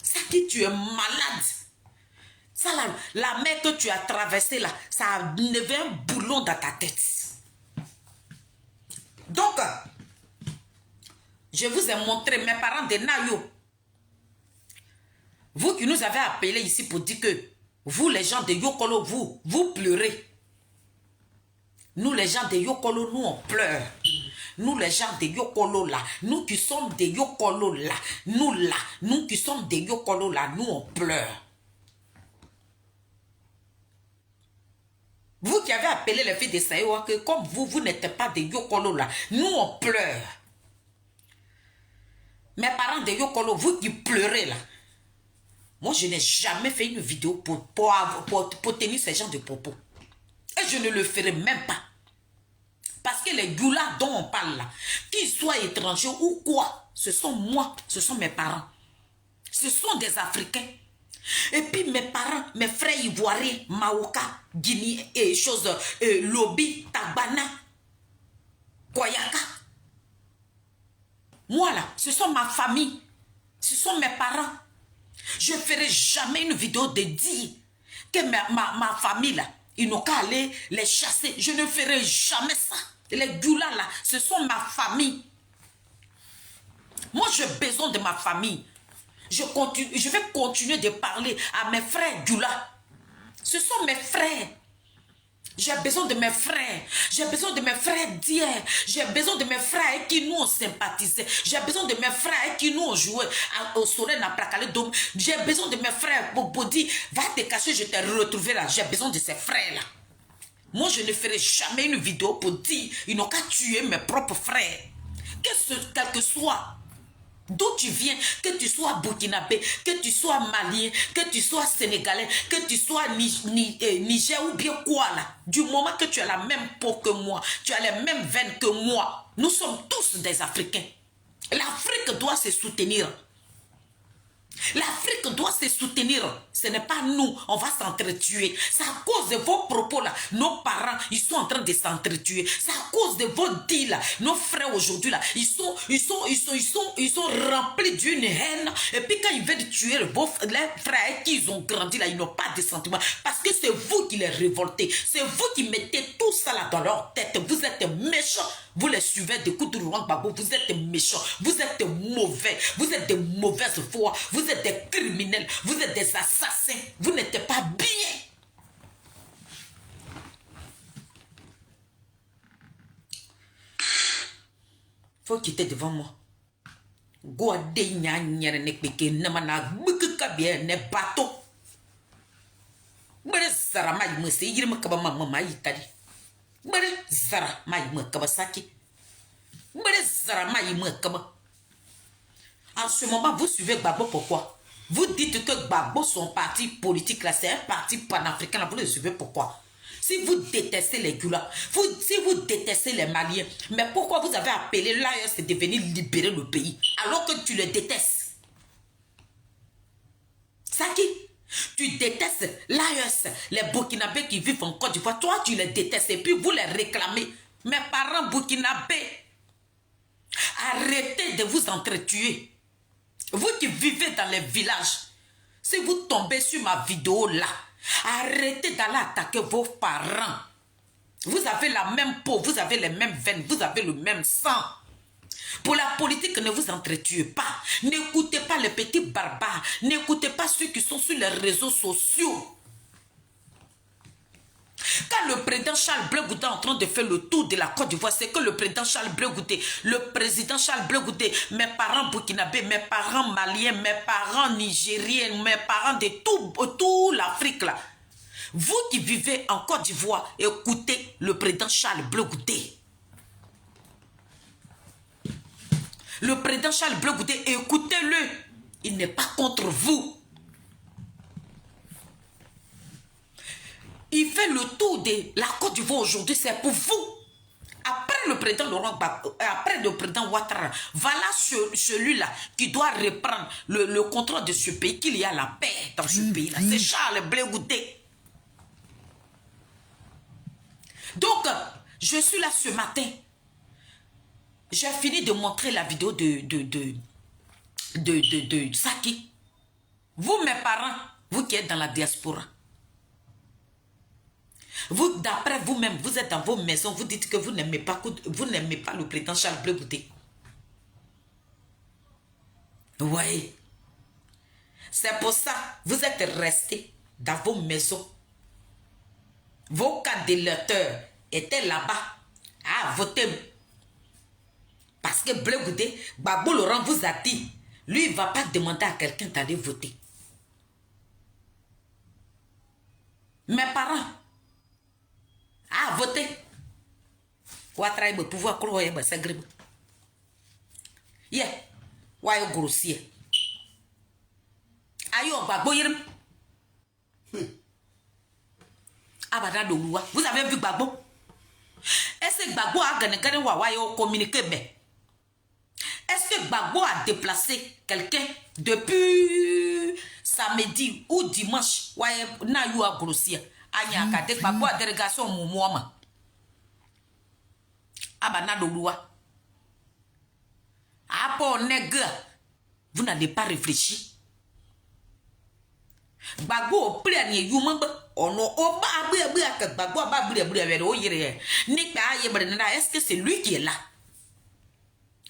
Saki, tu es malade. Ça, là, la mer que tu as traversée, là, ça a levé un boulon dans ta tête. Donc, je vous ai montré mes parents de Nayo. Vous qui nous avez appelés ici pour dire que vous, les gens de Yokolo, vous pleurez. Nous, les gens de Yokolo, nous, on pleure. Nous, les gens de Yokolo, là, nous qui sommes de Yokolo, là, nous qui sommes de Yokolo, là, nous, on pleure. Vous qui avez appelé les filles de Saïwa, que comme vous n'êtes pas de Yokolo, là, nous, on pleure. Mes parents de Yokolo, vous qui pleurez, là, moi, je n'ai jamais fait une vidéo pour tenir ce genre de propos. Et je ne le ferai même pas. Parce que les goulas dont on parle là, qu'ils soient étrangers ou quoi, ce sont moi, ce sont mes parents. Ce sont des Africains. Et puis mes parents, mes frères ivoiriens, Maoka, Guinée, et Lobi, Tagbana, Koyaka. Moi là, ce sont ma famille. Ce sont mes parents. Je ne ferai jamais une vidéo de dire que ma famille là, ils n'ont qu'à aller les chasser. Je ne ferai jamais ça. Les Djoula là, ce sont ma famille. Moi, j'ai besoin de ma famille. Je vais continuer de parler à mes frères Djoula. Ce sont mes frères. J'ai besoin de mes frères. J'ai besoin de mes frères d'hier. J'ai besoin de mes frères qui nous ont sympathisé. J'ai besoin de mes frères qui nous ont joué au soleil n'a pas calé d'homme. J'ai besoin de mes frères pour dire, va te cacher, je t'ai retrouvé là. J'ai besoin de ces frères-là. Moi, je ne ferai jamais une vidéo pour dire, ils n'ont qu'à tuer mes propres frères. Quel que soit d'où tu viens, que tu sois burkinabé, que tu sois malien, que tu sois sénégalais, que tu sois Niger ou bien quoi là, du moment que tu as la même peau que moi, tu as les mêmes veines que moi, nous sommes tous des Africains. L'Afrique doit se soutenir. L'Afrique doit se soutenir. Ce n'est pas nous, on va s'entretuer. C'est à cause de vos propos là. Nos parents, ils sont en train de s'entretuer. C'est à cause de vos dits là. Nos frères aujourd'hui là, ils sont remplis d'une haine. Et puis quand ils veulent tuer les frères qui ils ont grandi là, ils n'ont pas de sentiments. Parce que c'est vous qui les révoltez. C'est vous qui mettez tout ça là dans leur tête. Vous êtes méchants. Vous les suivez de Koudourouan Gbagbo, vous êtes méchants, vous êtes mauvais, vous êtes de mauvaise foi, vous êtes des criminels, vous êtes des assassins, vous n'êtes pas bien. Faut quitter devant moi. Goade nyanyere ne peke namana bukuka bien ne bateau. Bere zara ma yime se yirma kaba mama yitari. Bere zara ma yime kaba saki. Bere zara ma yime kaba. En ce moment, vous suivez Gbagbo pourquoi? Vous dites que Gbagbo, son parti politique là, c'est un parti panafricain là, vous le suivez pourquoi? Si vous détestez les Djoula, si vous détestez les Maliens, mais pourquoi vous avez appelé l'AES de venir libérer le pays alors que tu le détestes? Saki, tu détestes l'AES, les Burkinabés qui vivent en Côte d'Ivoire, toi tu les détestes et puis vous les réclamez. Mes parents burkinabés, arrêtez de vous entretuer. Vous qui vivez dans les villages, si vous tombez sur ma vidéo là, arrêtez d'aller attaquer vos parents. Vous avez la même peau, vous avez les mêmes veines, vous avez le même sang. Pour la politique, ne vous entretuez pas. N'écoutez pas les petits barbares. N'écoutez pas ceux qui sont sur les réseaux sociaux. Quand le président Charles Blé Goudé est en train de faire le tour de la Côte d'Ivoire, c'est que le président Charles Blé Goudé, le président Charles Blé Goudé, mes parents burkinabés, mes parents maliens, mes parents nigériens, mes parents de tout l'Afrique là. Vous qui vivez en Côte d'Ivoire, écoutez le président Charles Blé Goudé. Le président Charles Blé Goudé, écoutez-le. Il n'est pas contre vous. Il fait le tour de la Côte d'Ivoire aujourd'hui, c'est pour vous. Après le président Laurent Gbagbo, après le président Ouattara, voilà celui-là qui doit reprendre le contrôle de ce pays, qu'il y a la paix dans ce pays-là. C'est Charles Blé Goudé. Donc, je suis là ce matin. J'ai fini de montrer la vidéo de Saki. Vous, mes parents, vous qui êtes dans la diaspora, vous, d'après vous-même, vous êtes dans vos maisons, vous dites que vous n'aimez pas le président Charles Blé Goudé. Oui. C'est pour ça, vous êtes restés dans vos maisons. Vos cartes d'électeurs étaient là-bas à voter. Parce que Blé Goudé, Gbagbo Laurent vous a dit, lui, il ne va pas demander à quelqu'un d'aller voter. Mes parents, à voter. Ouattara est pouvoir croire que c'est grave. Yeah, ouais, grossier. Ayo, Gbagbo Yirim. Abada Doloua. Vous avez vu Gbagbo? Est-ce que Gbagbo a gagné ou communiqué? Est-ce que Gbagbo a déplacé quelqu'un depuis samedi ou dimanche, ouais, na you a grossir. Anya kate Gbagbo a délégation moumouama. Abana doloua. Apo nègre, vous n'allez pas réfléchir. Gbagbo au plein you membre. On a est-ce que c'est lui qui est là?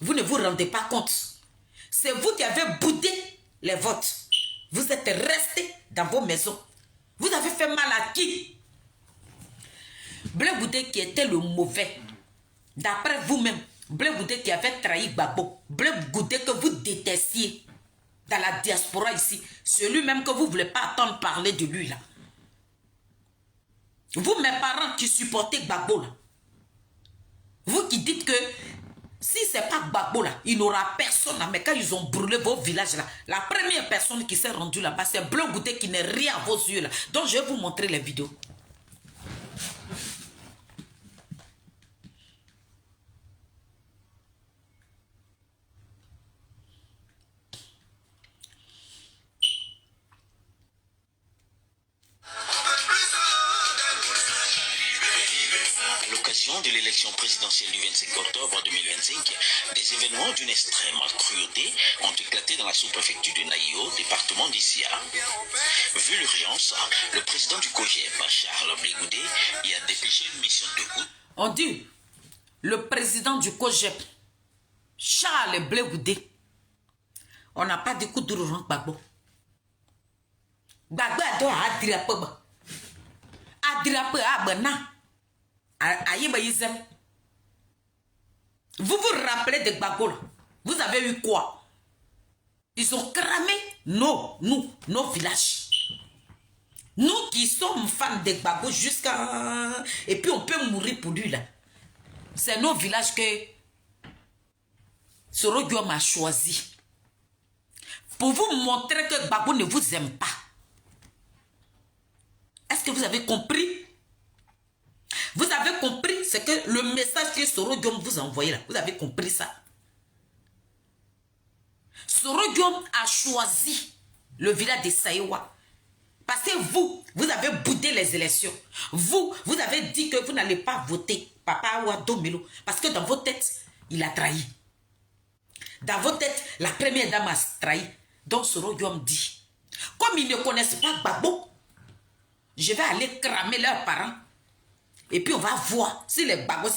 Vous ne vous rendez pas compte. C'est vous qui avez boudé les votes. Vous êtes restés dans vos maisons. Vous avez fait mal à qui? Blé Goudé qui était le mauvais. D'après vous-même, Blé Goudé qui avait trahi Gbagbo. Blé Goudé que vous détestiez dans la diaspora ici. Celui même que vous ne voulez pas entendre parler de lui là. Vous, mes parents qui supportez Gbagbo là. Vous qui dites que si c'est pas Gbagbo là, il n'y aura personne là. Mais quand ils ont brûlé vos villages là, la première personne qui s'est rendue là-bas, c'est Blé Goudé qui n'est rien à vos yeux là. Donc je vais vous montrer les vidéos. De l'élection présidentielle du 25 octobre 2025, des événements d'une extrême cruauté ont éclaté dans la sous-préfecture de Naïo, département d'Issia. Vu l'urgence, le président du COGEP, Charles Blé Goudé, y a dépêché une mission de route. On dit, le président du COGEP, Charles Blé Goudé, on n'a pas de coup de roulant Gbagbo. Gbagbo a donc Adrape Abana. Vous vous rappelez de Gbagbo là? Vous avez eu quoi? Ils ont cramé nos villages. Nous qui sommes fans de Gbagbo jusqu'à... Et puis on peut mourir pour lui là. C'est nos villages que Soro Guillaume a choisi. Pour vous montrer que Gbagbo ne vous aime pas. Est-ce que vous avez compris? Vous avez compris ce que le message que Soro Guillaume vous a envoyé là. Vous avez compris ça. Soro Guillaume a choisi le village de Saïwa. Parce que vous avez boudé les élections. Vous avez dit que vous n'allez pas voter Papa Ouado Melo. Parce que dans vos têtes, il a trahi. Dans vos têtes, la première dame a trahi. Donc Soro Guillaume dit, comme ils ne connaissent pas Gbagbo, je vais aller cramer leurs parents. Et puis on va voir si les Gbagbo,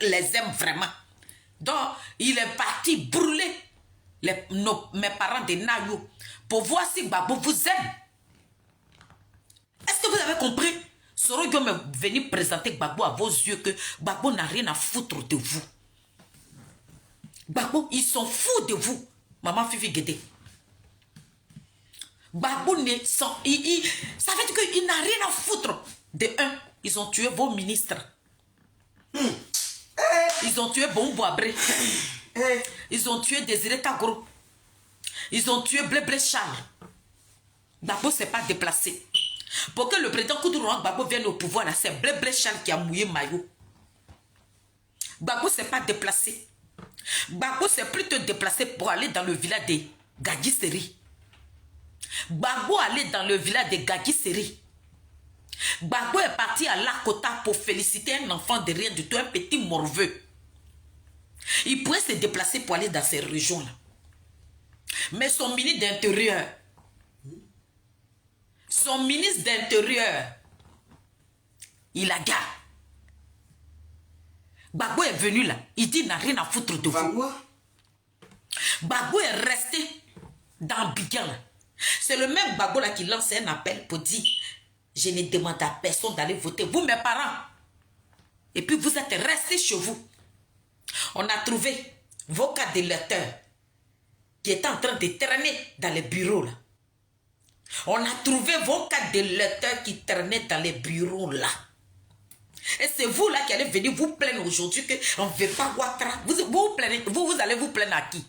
les aiment vraiment. Donc il est parti brûler mes parents de Nayo pour voir si Gbagbo vous aime. Est-ce que vous avez compris? Soro Guillaume est venu présenter Gbagbo à vos yeux que Gbagbo n'a rien à foutre de vous. Gbagbo, ils sont fous de vous. Maman Fifi Guédé. Gbagbo, ça veut dire qu'il n'a rien à foutre. De un, ils ont tué vos ministres. Ils ont tué Bon Boabré. Ils ont tué Désiré Tagoro. Ils ont tué Blé Charles. Gbagbo ne s'est pas déplacé. Pour que le président Koudouro Gbagbo vienne au pouvoir, c'est Blé Charles qui a mouillé maillot. Gbagbo ne s'est pas déplacé. Gbagbo s'est plutôt déplacé pour aller dans le village de Gadjiseri. Gbagbo allait dans le village de Gadjiseri. Gbagbo est parti à Lakota pour féliciter un enfant de rien du tout, un petit morveux. Il pouvait se déplacer pour aller dans ces régions-là. Mais son ministre d'Intérieur, il a gardé. Gbagbo est venu là, il dit il n'a rien à foutre de vous. Gbagbo est resté dans Bigan. C'est le même Gbagbo là qui lance un appel pour dire je ne demande à personne d'aller voter, vous mes parents. Et puis vous êtes restés chez vous. On a trouvé vos cartes d'électeurs qui étaient en train de traîner dans les bureaux là. On a trouvé vos cartes d'électeurs qui traînaient dans les bureaux là. Et c'est vous là qui allez venir vous plaindre aujourd'hui qu'on ne veut pas Ouattara. Vous allez vous plaindre à qui?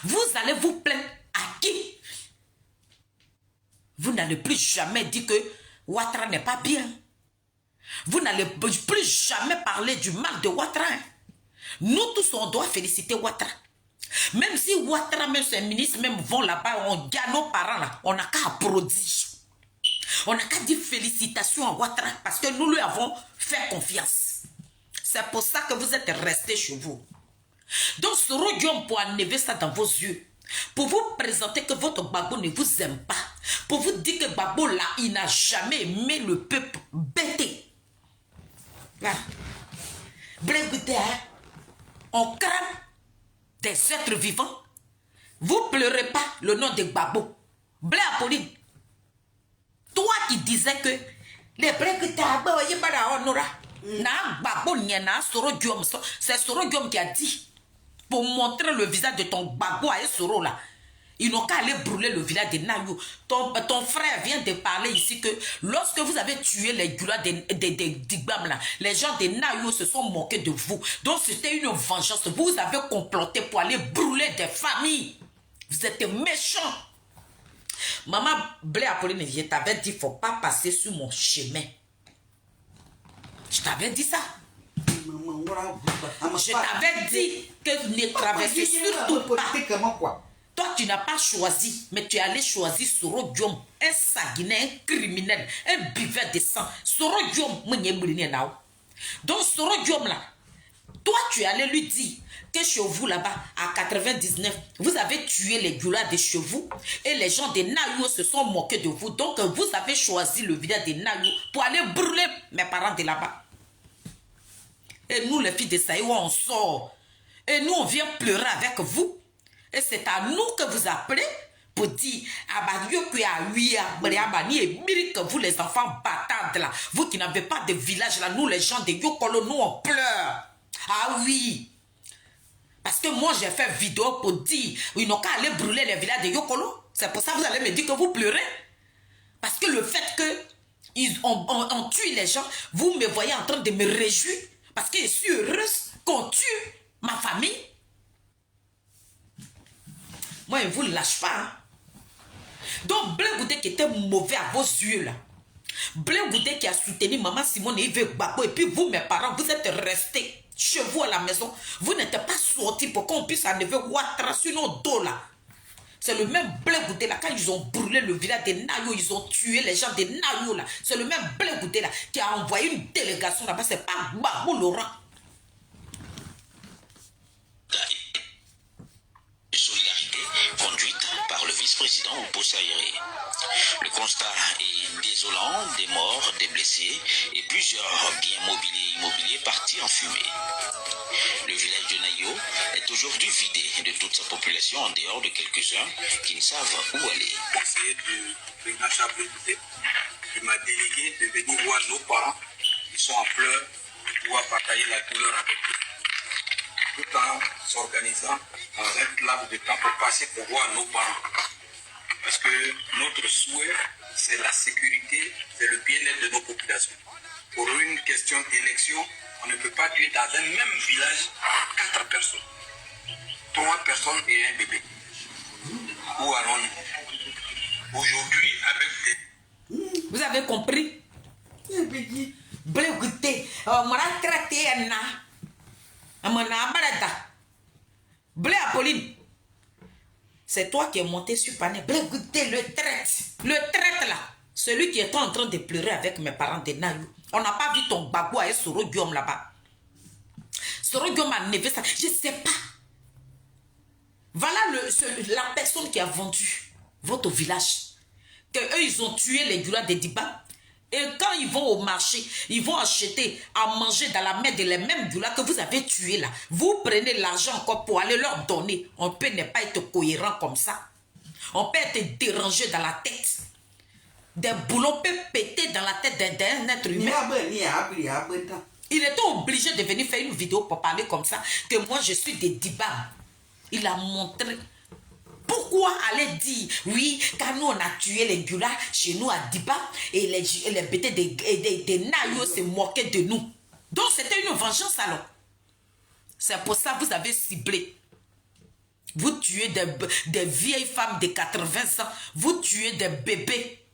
Vous allez vous plaindre à qui? Vous n'allez plus jamais dire que Ouattara n'est pas bien. Vous n'allez plus jamais parler du mal de Ouattara. Nous tous, on doit féliciter Ouattara. Même si Ouattara, même ses ministres, même vont là-bas, on gagne nos parents là, on n'a qu'à applaudir. On n'a qu'à dire félicitations à Ouattara parce que nous lui avons fait confiance. C'est pour ça que vous êtes restés chez vous. Donc, ce rodium pour enlever ça dans vos yeux, pour vous présenter que votre Gbagbo ne vous aime pas, pour vous dire que Gbagbo là, il n'a jamais aimé le peuple bêté. Voilà. Blé-Goudé, hein? On crame des êtres vivants. Vous pleurez pas le nom de Gbagbo. Blé Apolline. Toi qui disais que les Blé-Goudé, c'est Soro qui a dit pour montrer le visage de ton Gbagbo à Soro là. Ils n'ont qu'à aller brûler le village de Nayou. Ton frère vient de parler ici que lorsque vous avez tué les Gula des Digbam là, les gens de Nayou se sont moqués de vous. Donc c'était une vengeance. Vous avez comploté pour aller brûler des familles. Vous êtes méchants. Maman Blé Apolline, je t'avais dit, il ne faut pas passer sur mon chemin. Je t'avais dit ça. Je t'avais dit que ne traversez surtout pas. Toi, tu n'as pas choisi, mais tu es allé choisir Soro Diom, un sanguinaire, un criminel, un buveur de sang. Soro Diom, donc Soro Diom là, toi, tu es allé lui dire que chez vous là-bas, à 99, vous avez tué les Gula de chez vous et les gens de Nayou se sont moqués de vous. Donc, vous avez choisi le village de Nayou pour aller brûler mes parents de là-bas. Et nous, les filles de Saïwa, on sort. Et nous, on vient pleurer avec vous. Et c'est à nous que vous appelez pour dire que vous les enfants bâtards là, vous qui n'avez pas de village là, nous les gens de Yokolo, nous on pleure. Ah oui. Parce que moi j'ai fait vidéo pour dire, ils n'ont qu'à aller brûler les villages de Yokolo. C'est pour ça que vous allez me dire que vous pleurez. Parce que le fait qu'on tue les gens, vous me voyez en train de me réjouir. Parce que je suis heureuse qu'on tue ma famille. Moi, je ne vous lâche pas. Hein. Donc, Blé-Goudé qui était mauvais à vos yeux, là. Blé-Goudé qui a soutenu maman Simone et Yves Gbagbo. Et puis vous, mes parents, vous êtes restés chez vous à la maison. Vous n'êtes pas sortis pour qu'on puisse enlever Ouattara sur nos dos, là. C'est le même Blé-Goudé, là. Quand ils ont brûlé le village de Nayou, ils ont tué les gens de Nayou, là. C'est le même Blé-Goudé, là, qui a envoyé une délégation là-bas. C'est pas Gbagbo Laurent. Solidarité conduite par le vice-président Obosaïré. Le constat est désolant, des morts, des blessés et plusieurs biens mobiliers et immobiliers partis en fumée. Le village de Nayou est aujourd'hui vidé de toute sa population en dehors de quelques-uns qui ne savent où aller. Le conseiller du président Chablé m'a délégué de venir voir nos parents qui sont en pleurs, pour pouvoir partager la douleur avec eux. Tout en s'organisant dans un laps de temps pour passer pour voir nos parents. Parce que notre souhait, c'est la sécurité, c'est le bien-être de nos populations. Pour une question d'élection, on ne peut pas tuer dans un même village 4 personnes. 3 personnes et un bébé. Où allons-nous? Aujourd'hui, avec des... Vous avez compris? Blé-Goudé, on m'a traité un an. Blé Apolline, c'est toi qui es monté sur Pané. Blé-Goudé, le traite là, celui qui est en train de pleurer avec mes parents de Nayou. On n'a pas vu ton Gbagbo et Soro Diom là-bas. Soro Diom a nevé ça, je ne sais pas. Voilà la personne qui a vendu votre village. Que eux ils ont tué les Gula de Diba. Et quand ils vont au marché, ils vont acheter à manger dans la main de les mêmes Gula que vous avez tués là. Vous prenez l'argent encore pour aller leur donner. On peut ne pas être cohérent comme ça. On peut être dérangé dans la tête. Des boulons peuvent péter dans la tête d'un être humain. Il était obligé de venir faire une vidéo pour parler comme ça. Que moi je suis des Dibam. Il a montré. Pourquoi aller dire, oui, quand nous on a tué les Gula chez nous à Diba et les bêtés des Nayou se moquaient de nous. Donc c'était une vengeance alors. C'est pour ça que vous avez ciblé. Vous tuez des vieilles femmes de 80 ans. Vous tuez des bébés.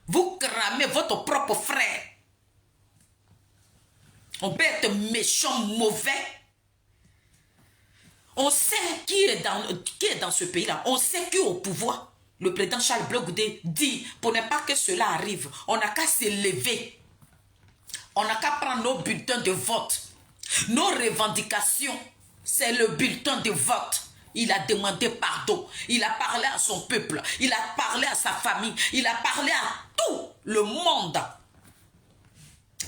Vous cramez votre propre frère. On peut être méchant, mauvais. On sait qui est dans ce pays-là. On sait qui est au pouvoir. Le président Charles Blé Goudé dit, pour ne pas que cela arrive, on n'a qu'à s'élever. On n'a qu'à prendre nos bulletins de vote. Nos revendications, c'est le bulletin de vote. Il a demandé pardon. Il a parlé à son peuple. Il a parlé à sa famille. Il a parlé à tout le monde.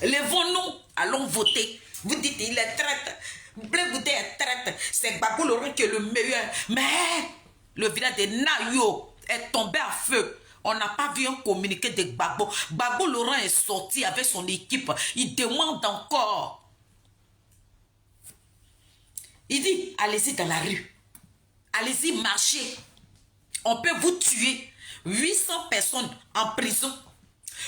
Levons-nous, allons voter. Vous dites, il est traître. Blé Goudé est traître. C'est Gbagbo Laurent qui est le meilleur. Mais le village de Nayo est tombé à feu. On n'a pas vu un communiqué de Gbagbo. Gbagbo Laurent est sorti avec son équipe. Il demande encore. Il dit, allez-y dans la rue. Allez-y, marchez. On peut vous tuer. 800 personnes en prison.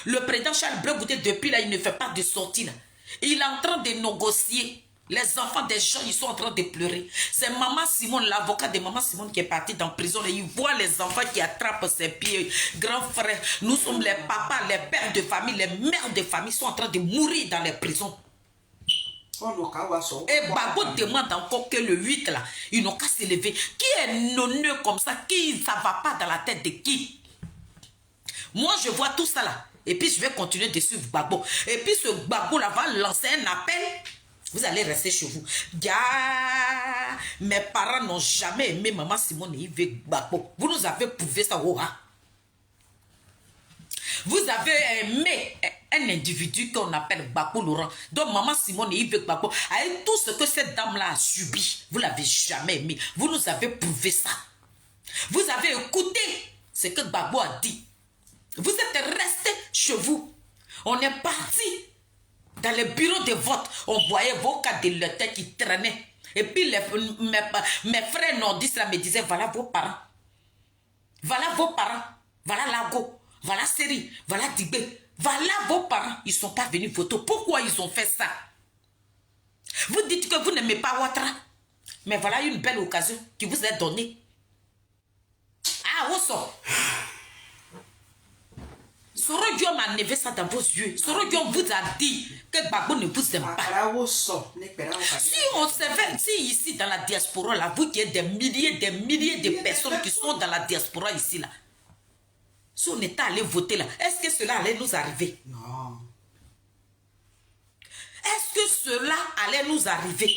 Le président Charles Blé Goudé, depuis là, il ne fait pas de sortie là. Il est en train de négocier. Les enfants des gens, ils sont en train de pleurer. C'est Maman Simone, l'avocat de Maman Simone qui est parti dans prison. Et il voit les enfants qui attrapent ses pieds. Grand frère, nous sommes les papas, les pères de famille, les mères de famille sont en train de mourir dans les prisons. Et Gbagbo demande encore que le 8 là, ils n'ont qu'à s'élever. Qui est nonneux comme ça? Qui, ça ne va pas dans la tête de qui? Moi, je vois tout ça là. Et puis, je vais continuer de suivre Gbagbo. Et puis, ce Gbagbo là va lancer un appel. Vous allez rester chez vous. Mes parents n'ont jamais aimé Maman Simone et Yves Gbagbo. Vous nous avez prouvé ça. Vous avez aimé un individu qu'on appelle Gbagbo Laurent. Donc Maman Simone et Yves Gbagbo, avec tout ce que cette dame-là a subi, vous ne l'avez jamais aimé. Vous nous avez prouvé ça. Vous avez écouté ce que Gbagbo a dit. Vous êtes restés chez vous. On est parti dans les bureaux de vote. On voyait vos cartes de lecteurs qui traînaient. Et puis mes frères nordistes là me disaient, voilà vos parents. Voilà vos parents. Voilà Lago. Voilà Seri. Voilà Dibé. Voilà vos parents. Ils ne sont pas venus voter. Pourquoi ils ont fait ça? Vous dites que vous n'aimez pas Ouattara. Mais voilà une belle occasion qui vous est donnée. Ah, où ça? Sorogion m'a enlevé ça dans vos yeux. Sorogion vous a dit que Gbagbo ne vous aime pas. Si on savait, si ici dans la diaspora, là, vous qui êtes des milliers de personnes qui sont dans la diaspora ici, là, si on était allé voter là, est-ce que cela allait nous arriver? Non. Est-ce que cela allait nous arriver?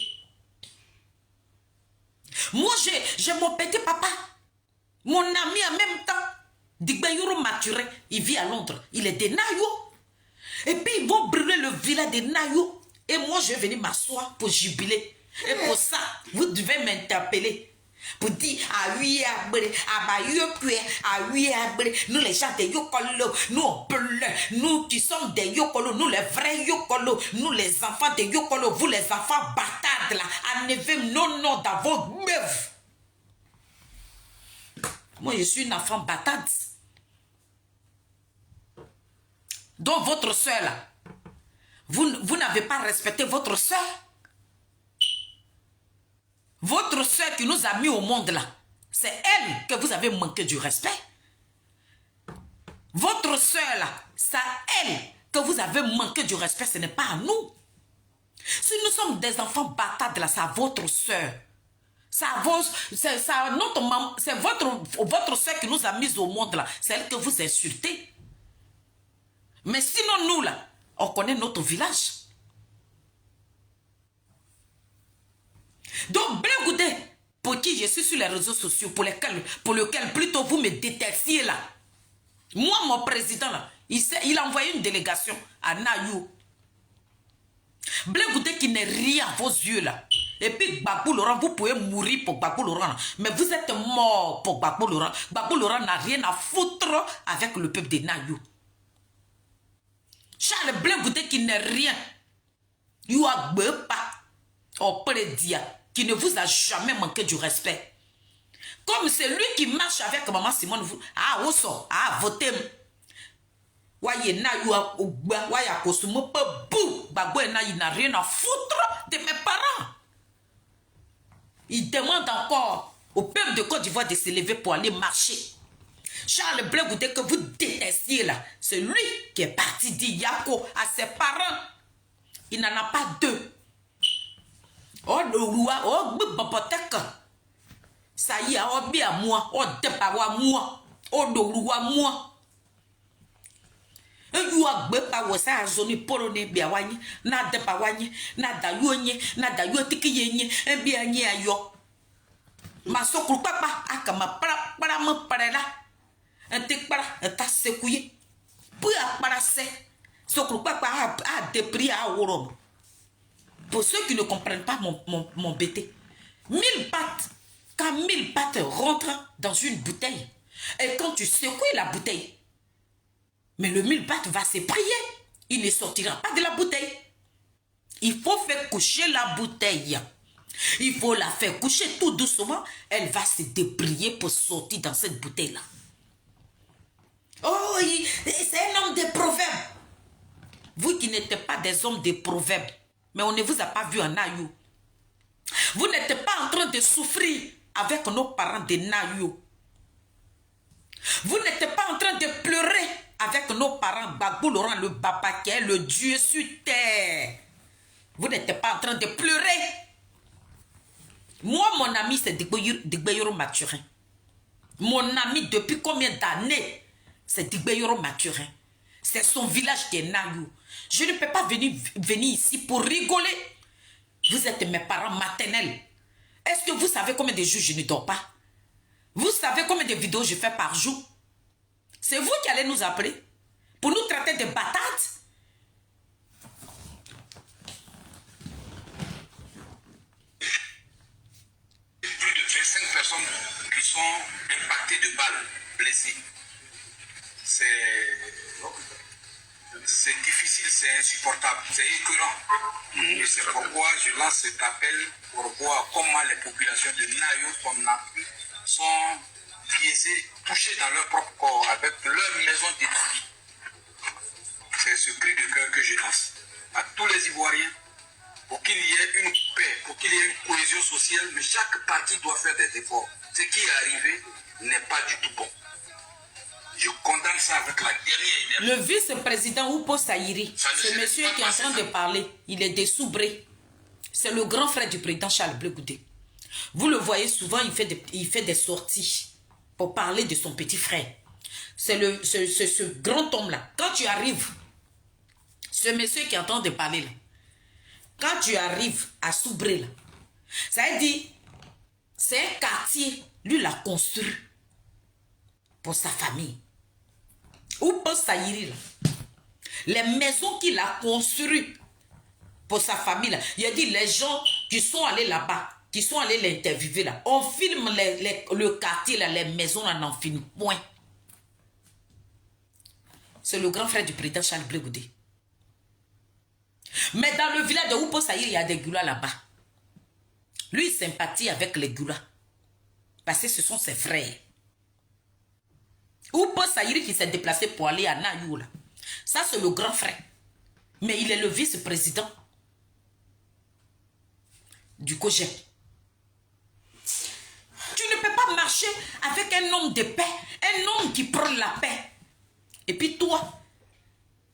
Moi, j'ai mon petit papa, mon ami en même temps. Digbayuro Maturé, il vit à Londres. Il est de Nayo. Et puis ils vont brûler le village de Nayo. Et moi, je vais venir m'asseoir pour jubiler. Et pour ça, vous devez m'interpeller. Pour dire, ah oui, ah bah oui, nous les gens de Yokolo, nous on pleure, nous qui sommes des Yokolo, nous les vrais Yokolo, nous les enfants de Yokolo, vous les enfants bâtards là, enlevez nos noms dans vos meufs. Moi, je suis une enfant bâtarde. Donc, votre soeur, là, vous n'avez pas respecté votre soeur. Votre soeur qui nous a mis au monde, là, c'est elle que vous avez manqué du respect. Votre soeur, là, c'est elle que vous avez manqué du respect, ce n'est pas à nous. Si nous sommes des enfants bâtards, là, c'est à votre soeur. C'est votre soeur qui nous a mis au monde, là. C'est elle que vous insultez. Mais sinon, nous, là, on connaît notre village. Donc, Blé Goudé, pour qui je suis sur les réseaux sociaux, pour lequel plutôt vous me détestiez, là. Moi, mon président, là, il a envoyé une délégation à Nayo. Blé Goudé qui n'est rien à vos yeux, là. Et puis, Gbagbo Laurent, vous pouvez mourir pour Gbagbo Laurent. Mais vous êtes mort pour Gbagbo Laurent. Gbagbo Laurent n'a rien à foutre avec le peuple de Nayo. Charles Blé Goudé qui n'est rien. You a pas. Au prédia. Qui ne vous a jamais manqué du respect. Comme c'est lui qui marche avec Maman Simone. Vous, ah, où ça? Ah, votez. Voyez, Nayo a voyez à costume. Gbagbo il n'a rien à foutre de mes parents. Il demande encore au peuple de Côte d'Ivoire de se lever pour aller marcher. Charles Blé Goudé que vous détestiez là, c'est lui qui est parti dire Yako à ses parents. Il n'en a pas deux. Oh, le roi, oh, Bapoteka. ya obi a moi, o depa wa moi, o doru wa moi. You are bepa was a zoni polone biawani, na depa wani, na da yonye, na da yotiki yenye, and be a near yo. Masokru papa, akama para me parela, and take para a tasse couille. Pua para se, sokru papa a dépris à Orom. Pour ceux qui ne comprennent pas mon bêté, 1000 pattes, quand 1000 pattes rentrent dans une bouteille, et quand tu secoues la bouteille, mais le 1000 pattes va se prier, il ne sortira pas de la bouteille. Il faut faire coucher la bouteille. Il faut la faire coucher tout doucement, elle va se déplier pour sortir dans cette bouteille-là. Oh, c'est un homme de proverbes. Vous qui n'êtes pas des hommes de proverbes, mais on ne vous a pas vu en Naïou. Vous n'êtes pas en train de souffrir avec nos parents de Naïou. Vous n'êtes pas en train de pleurer avec nos parents Babou Laurent, le Babaké, le Dieu sur terre. Vous n'êtes pas en train de pleurer. Moi, mon ami, c'est Digbeyoro Mathurin. Mon ami, depuis combien d'années, c'est Digbeyoro Mathurin. C'est son village de Naïou. Je ne peux pas venir ici pour rigoler. Vous êtes mes parents maternels. Est-ce que vous savez combien de jours je ne dors pas? Vous savez combien de vidéos je fais par jour? C'est vous qui allez nous appeler pour nous traiter de batates? Plus de 25 personnes qui sont impactées de balles, blessées. C'est difficile, c'est insupportable, c'est écœurant. Et c'est pourquoi je lance cet appel pour voir comment les populations de Naïou sont biaisées, touchées dans leur propre corps, avec leur maison détruite. C'est ce cri de cœur que je lance à tous les Ivoiriens pour qu'il y ait une paix, pour qu'il y ait une cohésion sociale, mais chaque parti doit faire des efforts. Ce qui est arrivé n'est pas du tout bon. Je condamne ça avec la dernière idée. Le vice-président Oupo Saïri, ce monsieur qui est en train de parler, il est des Soubré. C'est le grand frère du président Charles Blé Goudé. Vous le voyez souvent, il fait des sorties pour parler de son petit frère. C'est ce grand homme-là. Quand tu arrives, ce monsieur qui est en train de parler là, quand tu arrives à Soubré là, ça veut dire, c'est un quartier, lui l'a construit pour sa famille. Oupo Saïri là, les maisons qu'il a construites pour sa famille là, il a dit les gens qui sont allés là-bas, qui sont allés l'interviewer là, on filme le quartier là, les maisons là, on en filme, point. C'est le grand frère du président Charles Blé Goudé. Mais dans le village de Oupo Saïri, il y a des Goulas là-bas. Lui, il sympathie avec les Goulas. Parce que ce sont ses frères. Oupo Saïri qui s'est déplacé pour aller à Naïou là. Ça, c'est le grand frère. Mais il est le vice-président du COGEP. Tu ne peux pas marcher avec un homme de paix, un homme qui prend la paix. Et puis toi,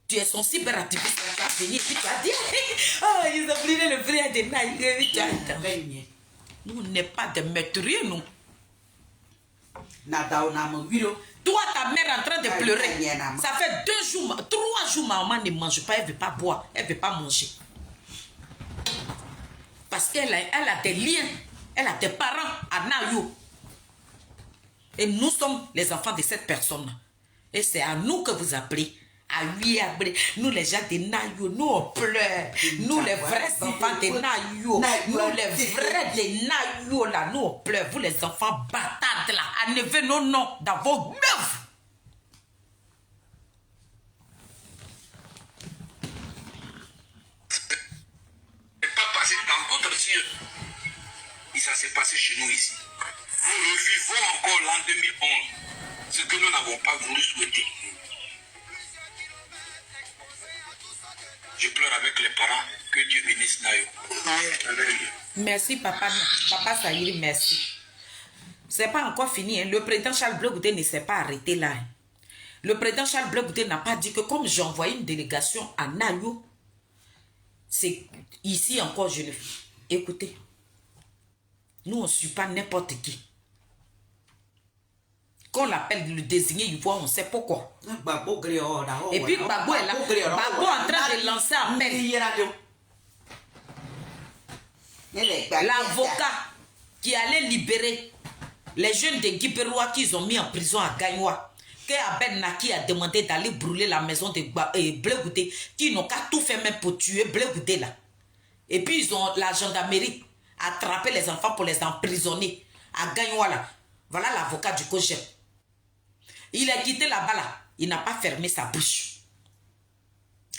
tu es son cyberactiviste, tu vas venir et puis tu vas dire oh, ils ont pris le frère de Naïou. Nous n'est pas des meurtriers, nous. Toi, ta mère est en train de pleurer. Ça fait 2 jours, 3 jours, maman ne mange pas, elle ne veut pas boire, elle ne veut pas manger. Parce qu'elle a des liens, elle a des parents à Naïou. Et nous sommes les enfants de cette personne. Et c'est à nous que vous appelez. À lui, nous les gens de Naïou, nous on pleure. Nous les vrais enfants de Naïou, nous les vrais de Naïou là, nous on pleure. Vous les enfants bâtards là, enlevez nos noms dans vos meufs. C'est pas passé dans votre ciel. Et ça s'est passé chez nous ici. Nous revivons encore l'an 2011, ce que nous n'avons pas voulu souhaiter. Je pleure avec les parents. Que Dieu bénisse Naïou. Merci papa Saïri, merci. C'est pas encore fini. Hein. Le président Charles Blé Goudé ne s'est pas arrêté là. Hein. Le président Charles Blé Goudé n'a pas dit que comme j'ai envoyé une délégation à Naïou, c'est ici encore je le fais. Écoutez, nous on ne suit pas n'importe qui. qu'on l'appelle le désigné ivoire, on sait pourquoi. Et puis Gbagbo est là. Gbagbo est en train de lancer appel. L'avocat qui allait libérer les jeunes de Guiberois qu'ils ont mis en prison à Gagnoua, que Abel Naki a demandé d'aller brûler la maison de Blé Goudé, qui n'ont qu'à tout faire même pour tuer Blé Goudé là. Et puis ils ont la gendarmerie attrapé les enfants pour les emprisonner à Gagnoua là. Voilà l'avocat du COJEP. Il a quitté là-bas là. Il n'a pas fermé sa bouche.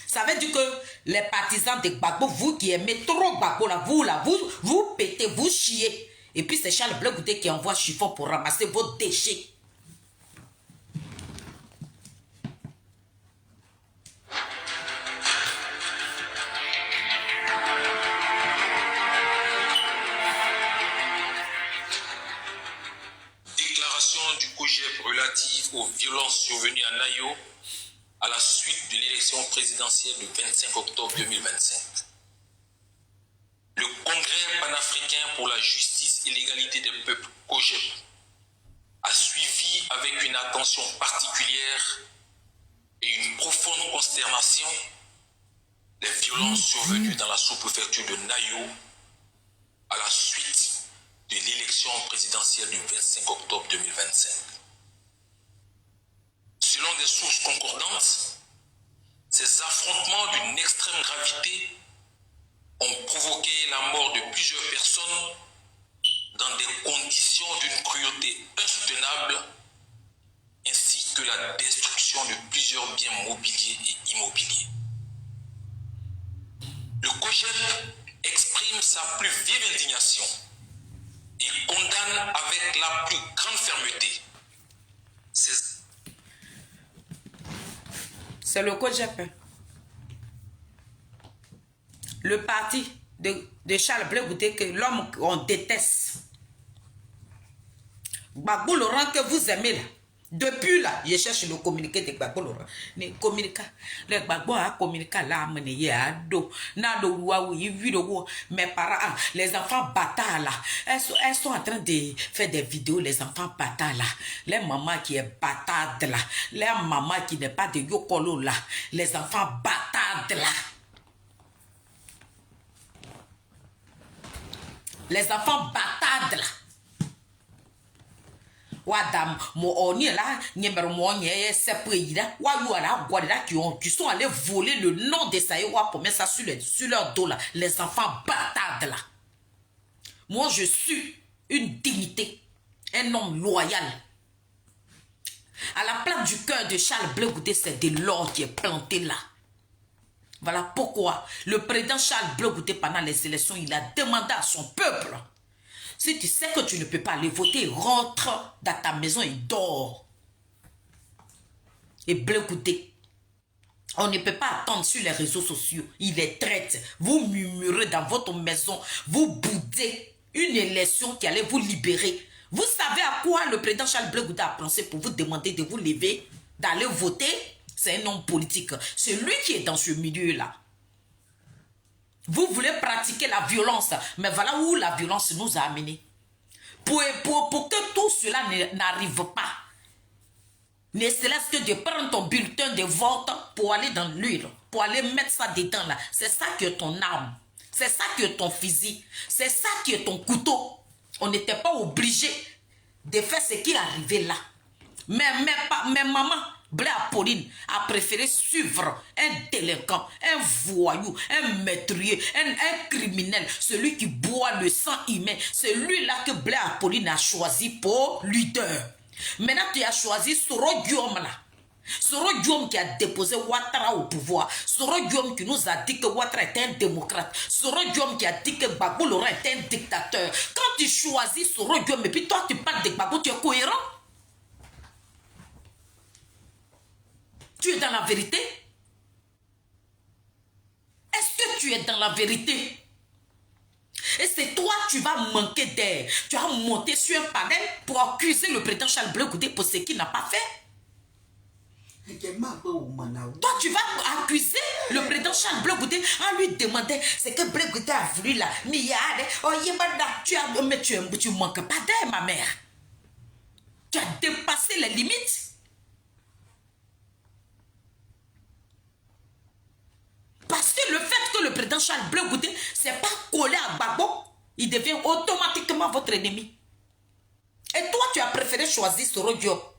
Ça veut dire que les partisans de Gbagbo, vous qui aimez trop Gbagbo là, vous pétez, vous chiez. Et puis c'est Charles Blé Goudé qui envoie chiffon pour ramasser vos déchets. Déclaration du COJEP relative aux violences survenues à Nayo à la suite de l'élection présidentielle du 25 octobre 2025. Le Congrès panafricain pour la justice et l'égalité des peuples, COJEP, a suivi avec une attention particulière et une profonde consternation les violences survenues dans la sous-préfecture de Nayo à la suite de l'élection présidentielle du 25 octobre 2025. Selon des sources concordantes, ces affrontements d'une extrême gravité ont provoqué la mort de plusieurs personnes dans des conditions d'une cruauté insoutenable, ainsi que la destruction de plusieurs biens mobiliers et immobiliers. Le COJEP exprime sa plus vive indignation et condamne avec la plus grande fermeté ces... C'est le COJEP. Le parti de Charles Blé Goudé, que l'homme qu'on déteste. Gbagbo Laurent que vous aimez là. Depuis là, je cherche le communiqué de Gbagbo Laurent. Le communiqué, le Gbagbo a communiqué là, mené ya do. Na do waou, mes parents, les enfants bâtards là, elles sont en train de faire des vidéos, les enfants bâtards là. Les mamans qui est bâtarde là. Les mamans qui n'est pas de yokolo là. Les enfants bâtards là. Les enfants bâtards là. Wadam, mo oni là, nyember mo nye sepri là, wayu là, guadera qui sont allés voler le nom de Saïwa pour mettre ça sur leur dos là, les enfants bâtards là. Moi je suis une dignité, un homme loyal. À la place du cœur de Charles Blé Goudé, c'est de l'or qui est planté là. Voilà pourquoi le président Charles Blé Goudé, pendant les élections, il a demandé à son peuple: si tu sais que tu ne peux pas aller voter, rentre dans ta maison et dors. Et Blé Goudé, on ne peut pas attendre sur les réseaux sociaux. Il est traite. Vous murmurez dans votre maison. Vous boudez une élection qui allait vous libérer. Vous savez à quoi le président Charles Blé Goudé a pensé pour vous demander de vous lever, d'aller voter? C'est un homme politique. C'est lui qui est dans ce milieu-là. Vous voulez pratiquer la violence, mais voilà où la violence nous a amenés. Pour que tout cela n'arrive pas, ne serait-ce que de prendre ton bulletin de vote pour aller dans l'huile, pour aller mettre ça dedans là. C'est ça qui est ton arme. C'est ça qui est ton fusil. C'est ça qui est ton couteau. On n'était pas obligé de faire ce qui est arrivé là. Mais maman, Blé Apolline a préféré suivre un délinquant, un voyou, un meurtrier, un criminel, celui qui boit le sang humain. C'est lui-là que Blé Apolline a choisi pour leader. Maintenant, tu as choisi Soro Guillaume là. Soro Guillaume qui a déposé Ouattara au pouvoir. Soro Guillaume qui nous a dit que Ouattara était un démocrate. Soro Guillaume qui a dit que Gbagbo Laurent était un dictateur. Quand tu choisis Soro Guillaume et puis toi tu parles de Gbagbo, tu es cohérent? Tu es dans la vérité? Est-ce que tu es dans la vérité? Et c'est toi, tu vas manquer d'air. Tu vas monter sur un panel pour accuser le président Charles Blé Goudé pour ce qu'il n'a pas fait. Toi, tu vas accuser le président Charles Blé Goudé en lui demandant ce que Blé Goudé a voulu là. Mais tu manques pas d'air, ma mère. Tu as dépassé les limites. Parce que le fait que le président Charles Blé Goudé ne s'est pas collé à Gbagbo, il devient automatiquement votre ennemi. Et toi, tu as préféré choisir Soro Diop.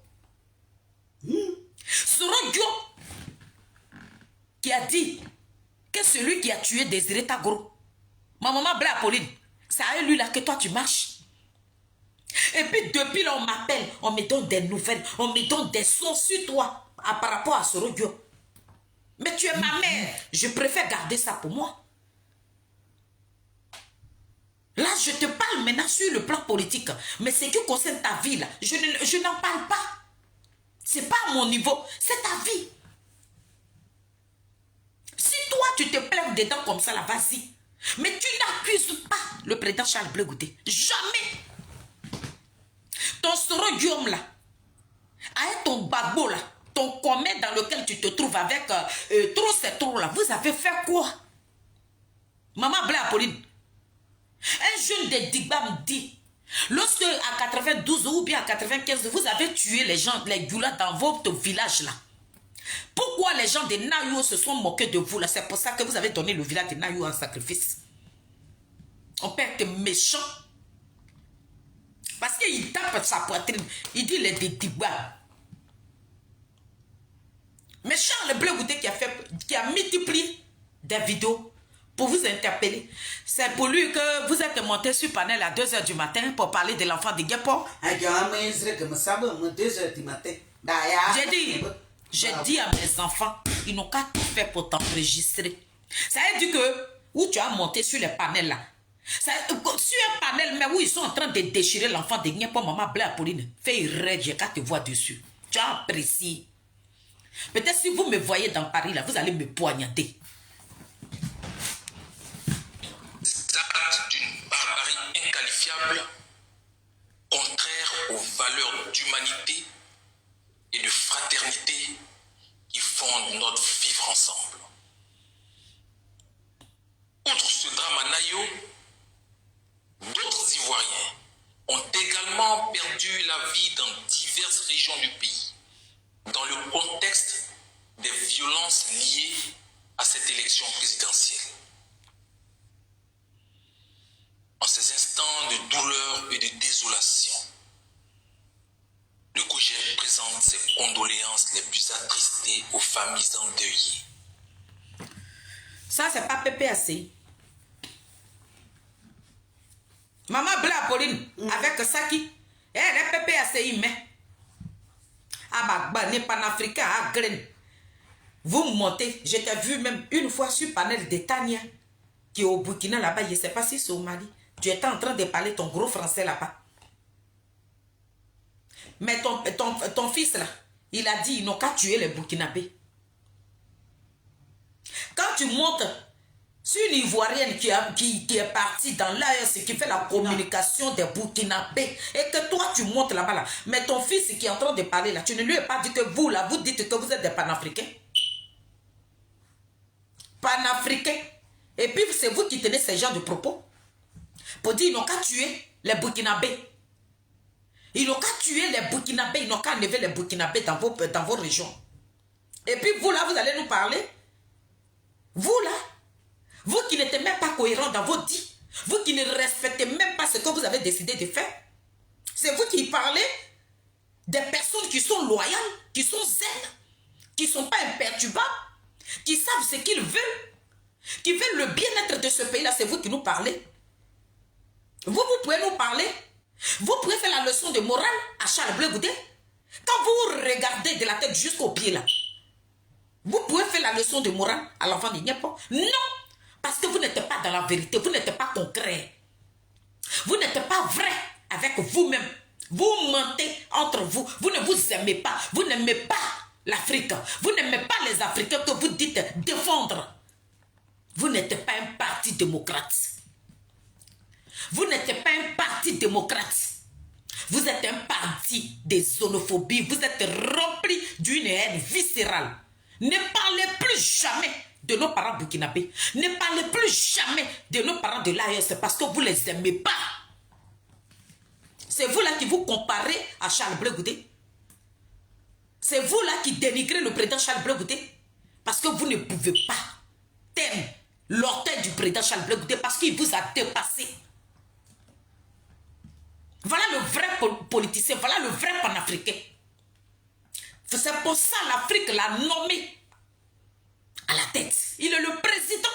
Soro Diop qui a dit que celui qui a tué Désiré Tagoro, ma maman Blé Apolline, c'est à lui là que toi tu marches. Et puis depuis là, on m'appelle, on me donne des nouvelles, on me donne des sons sur toi par rapport à Soro Diop. Mais tu es ma mère, je préfère garder ça pour moi. Là, je te parle maintenant sur le plan politique, mais ce qui concerne ta vie là, je n'en parle pas. C'est pas à mon niveau, c'est ta vie. Si toi tu te plains dedans comme ça là, vas-y. Mais tu n'accuses pas le président Charles Blé Goudé. Jamais. Ton Soro Diom là, avec ton Gbagbo là, ton commerce dans lequel tu te trouves avec trop c'est trop là, vous avez fait quoi? Maman Blé Apolline, un jeune de Digba me dit, lorsque à 92 ou bien à 95, vous avez tué les gens, les Goulas dans votre village là, pourquoi les gens de Nayou se sont moqués de vous là? C'est pour ça que vous avez donné le village de Nayou en sacrifice. On peut être méchant. Parce qu'il tape sa poitrine. Il dit les Digba. Mais Charles Blé Goudé qui a multiplié des vidéos pour vous interpeller. C'est pour lui que vous êtes monté sur panel à 2 h du matin pour parler de l'enfant de Guépo. J'ai dit à mes enfants, ils n'ont qu'à tout faire pour t'enregistrer. Ça veut dire que où tu as monté sur les panels là, sur un panel mais où ils sont en train de déchirer l'enfant de Guépo, maman Blé Apolline, fais rêve, j'ai qu'à te voir dessus. Tu as apprécié. Peut-être si vous me voyez dans Paris là, vous allez me poignarder. Acte d'une barbarie inqualifiable, contraire aux valeurs d'humanité et de fraternité qui fondent notre vivre ensemble. Outre ce drame à Nayo, d'autres Ivoiriens ont également perdu la vie dans diverses régions du pays, dans le contexte des violences liées à cette élection présidentielle. En ces instants de douleur et de désolation, le COJER présente ses condoléances les plus attristées aux familles endeuillées. Ça, c'est pas PPAC. Maman Blé Apolline, avec Saki, elle est PPAC, mais Abagba, n'est panafricain, à Graine. Vous montez, je t'ai vu même une fois sur panel de Tania, qui est au Burkina là-bas, je ne sais pas si c'est au Mali. Tu étais en train de parler ton gros français là-bas. Mais ton fils là, il a dit, ils n'ont qu'à tuer les Burkinabés. Quand tu montes sur une Ivoirienne qui est partie dans l'AES, qui fait la communication des Burkinabés, et que toi tu montes là-bas là, mais ton fils qui est en train de parler là, tu ne lui as pas dit que vous là, vous dites que vous êtes des panafricains. Panafricains. Et puis c'est vous qui tenez ces genres de propos. Pour dire, ils n'ont qu'à tuer les Burkinabés. Ils n'ont qu'à tuer les Burkinabés, ils n'ont qu'à enlever les Burkinabés dans vos régions. Et puis vous là, vous allez nous parler. Vous là, vous qui n'êtes même pas cohérent dans vos dits, vous qui ne respectez même pas ce que vous avez décidé de faire. C'est vous qui parlez des personnes qui sont loyales, qui sont zen, qui ne sont pas imperturbables, qui savent ce qu'ils veulent, qui veulent le bien-être de ce pays-là. C'est vous qui nous parlez. Vous pouvez nous parler. Vous pouvez faire la leçon de morale à Charles Blé Goudé. Quand vous regardez de la tête jusqu'au pied là, vous pouvez faire la leçon de morale à l'enfant de Guépo. Non, parce que vous n'êtes pas dans la vérité, vous n'êtes pas concret. Vous n'êtes pas vrai avec vous-même. Vous mentez entre vous. Vous ne vous aimez pas. Vous n'aimez pas l'Afrique. Vous n'aimez pas les Africains que vous dites défendre. Vous n'êtes pas un parti démocrate. Vous n'êtes pas un parti démocrate. Vous êtes un parti de xénophobie. Vous êtes rempli d'une haine viscérale. Ne parlez plus jamais de nos parents burkinabés. Ne parlez plus jamais de nos parents de l'AES parce que vous ne les aimez pas. C'est vous là qui vous comparez à Charles Blé Goudé. C'est vous là qui dénigrez le président Charles Blé Goudé. Parce que vous ne pouvez pas teindre l'orteil du président Charles Blé Goudé parce qu'il vous a dépassé. Voilà le vrai politicien, voilà le vrai panafricain. C'est pour ça l'Afrique l'a nommé à la tête. Il est le président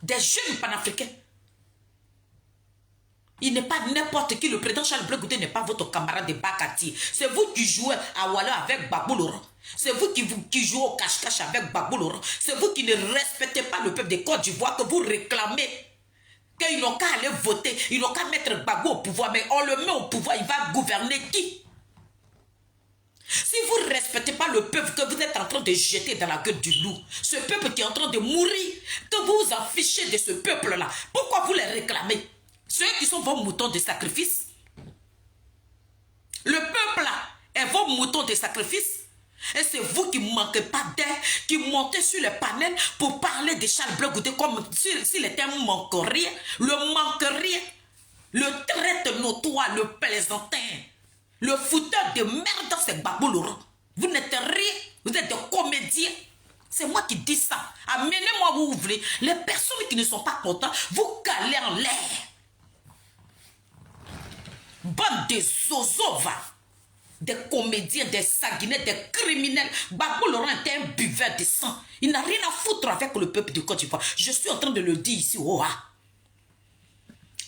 des jeunes panafricains. Il n'est pas n'importe qui. Le président Charles Blé Goudé n'est pas votre camarade de Bakati. C'est vous qui jouez à Walla avec Babou Laurent. C'est vous qui jouez au cache-cache avec Babou Laurent. C'est vous qui ne respectez pas le peuple de Côte d'Ivoire que vous réclamez. Qu'ils n'ont qu'à aller voter. Ils n'ont qu'à mettre Gbagbo au pouvoir. Mais on le met au pouvoir. Il va gouverner qui? Si vous ne respectez pas le peuple que vous êtes en train de jeter dans la gueule du loup, ce peuple qui est en train de mourir, que vous vous en fichez de ce peuple-là, pourquoi vous les réclamez? Ceux qui sont vos moutons de sacrifice. Le peuple-là est vos moutons de sacrifice. Et c'est vous qui ne manquez pas d'air, qui montez sur les panels pour parler de Charles Blé Goudé comme s'il était un manque-rien. Le manque-rien. Le traître notoire, le plaisantin. Le fouteur de merde, c'est Babou Laurent. Vous n'êtes rien, vous êtes des comédiens. C'est moi qui dis ça. Amenez-moi où vous voulez. Les personnes qui ne sont pas contentes, vous calez en l'air. Bande de zozova. Des comédiens, des sanguinaires, des criminels. Babou Laurent était un buveur de sang. Il n'a rien à foutre avec le peuple de Côte d'Ivoire. Je suis en train de le dire ici. Oh, ah.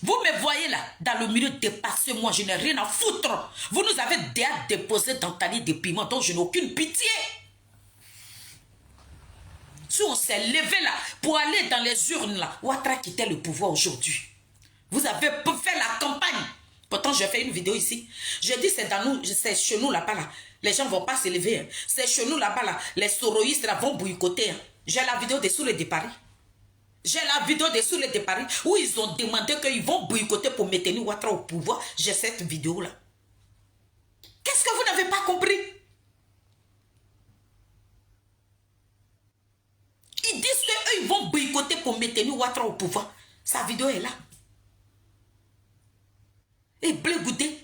Vous me voyez là, dans le milieu dépassé, moi je n'ai rien à foutre. Vous nous avez déjà déposé dans Tali des piments dont je n'ai aucune pitié. Si on s'est levé là pour aller dans les urnes là, Ouattara quittait le pouvoir aujourd'hui. Vous avez fait la campagne. Pourtant, j'ai fait une vidéo ici. J'ai dit c'est dans nous, c'est chez nous là-bas là. Les gens ne vont pas se lever. Hein. C'est chez nous là-bas là. Les soroïstes là vont boycotter. Hein. J'ai la vidéo des Soulés de Paris. J'ai la vidéo des Soulés de Paris où ils ont demandé qu'ils vont boycotter pour maintenir Ouattara au pouvoir. J'ai cette vidéo là. Qu'est-ce que vous n'avez pas compris? Ils disent qu'eux ils vont boycotter pour maintenir Ouattara au pouvoir. Sa vidéo est là. Et Blé Goudé,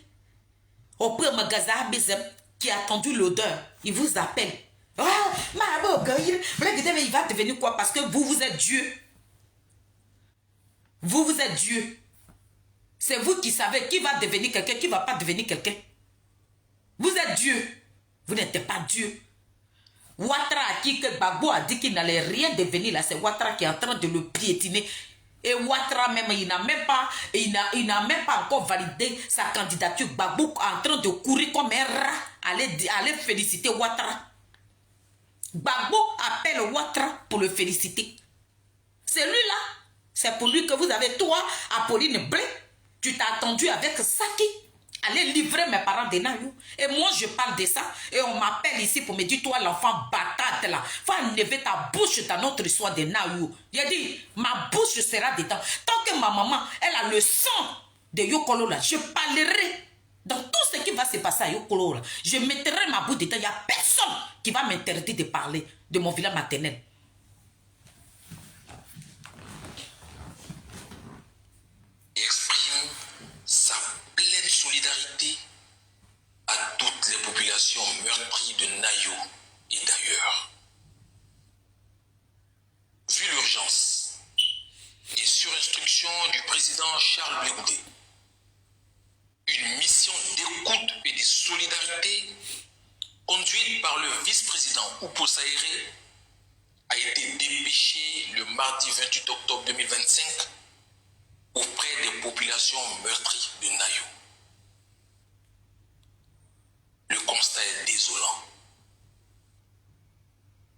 auprès du magasin Abizem, qui a attendu l'odeur, il vous appelle. Ah, Blé Goudé, il va devenir quoi? Parce que vous êtes Dieu. Vous êtes Dieu. C'est vous qui savez qui va devenir quelqu'un, qui ne va pas devenir quelqu'un. Vous êtes Dieu. Vous n'êtes pas Dieu. Ouattara à qui que Gbagbo a dit qu'il n'allait rien devenir là, c'est Ouattara qui est en train de le piétiner. Et Ouattara même, il n'a même pas encore validé sa candidature. Gbagbo est en train de courir comme un rat, aller féliciter Ouattara. Gbagbo appelle Ouattara pour le féliciter. C'est lui là. C'est pour lui que vous avez toi, Apolline Blé. Tu t'as attendu avec Saki. Aller livrer mes parents de Nayou. Et moi, je parle de ça. Et on m'appelle ici pour me dire, toi, l'enfant bâtard là, faut enlever ta bouche dans notre histoire de Nayou. J'ai dit, ma bouche sera dedans. Tant que ma maman, elle a le sang de Yokolo là, je parlerai dans tout ce qui va se passer à Yokolo là. Je mettrai ma bouche dedans. Il n'y a personne qui va m'interdire de parler de mon village maternel. Exprime sa pleine solidarité à toutes les populations meurtries de Nayou et d'ailleurs. Vu l'urgence et sur instruction du président Charles Blé Goudé, une mission d'écoute et de solidarité conduite par le vice-président Oupo Saïré a été dépêchée le mardi 28 octobre 2025 auprès des populations meurtries de Nayou. Le constat est désolant.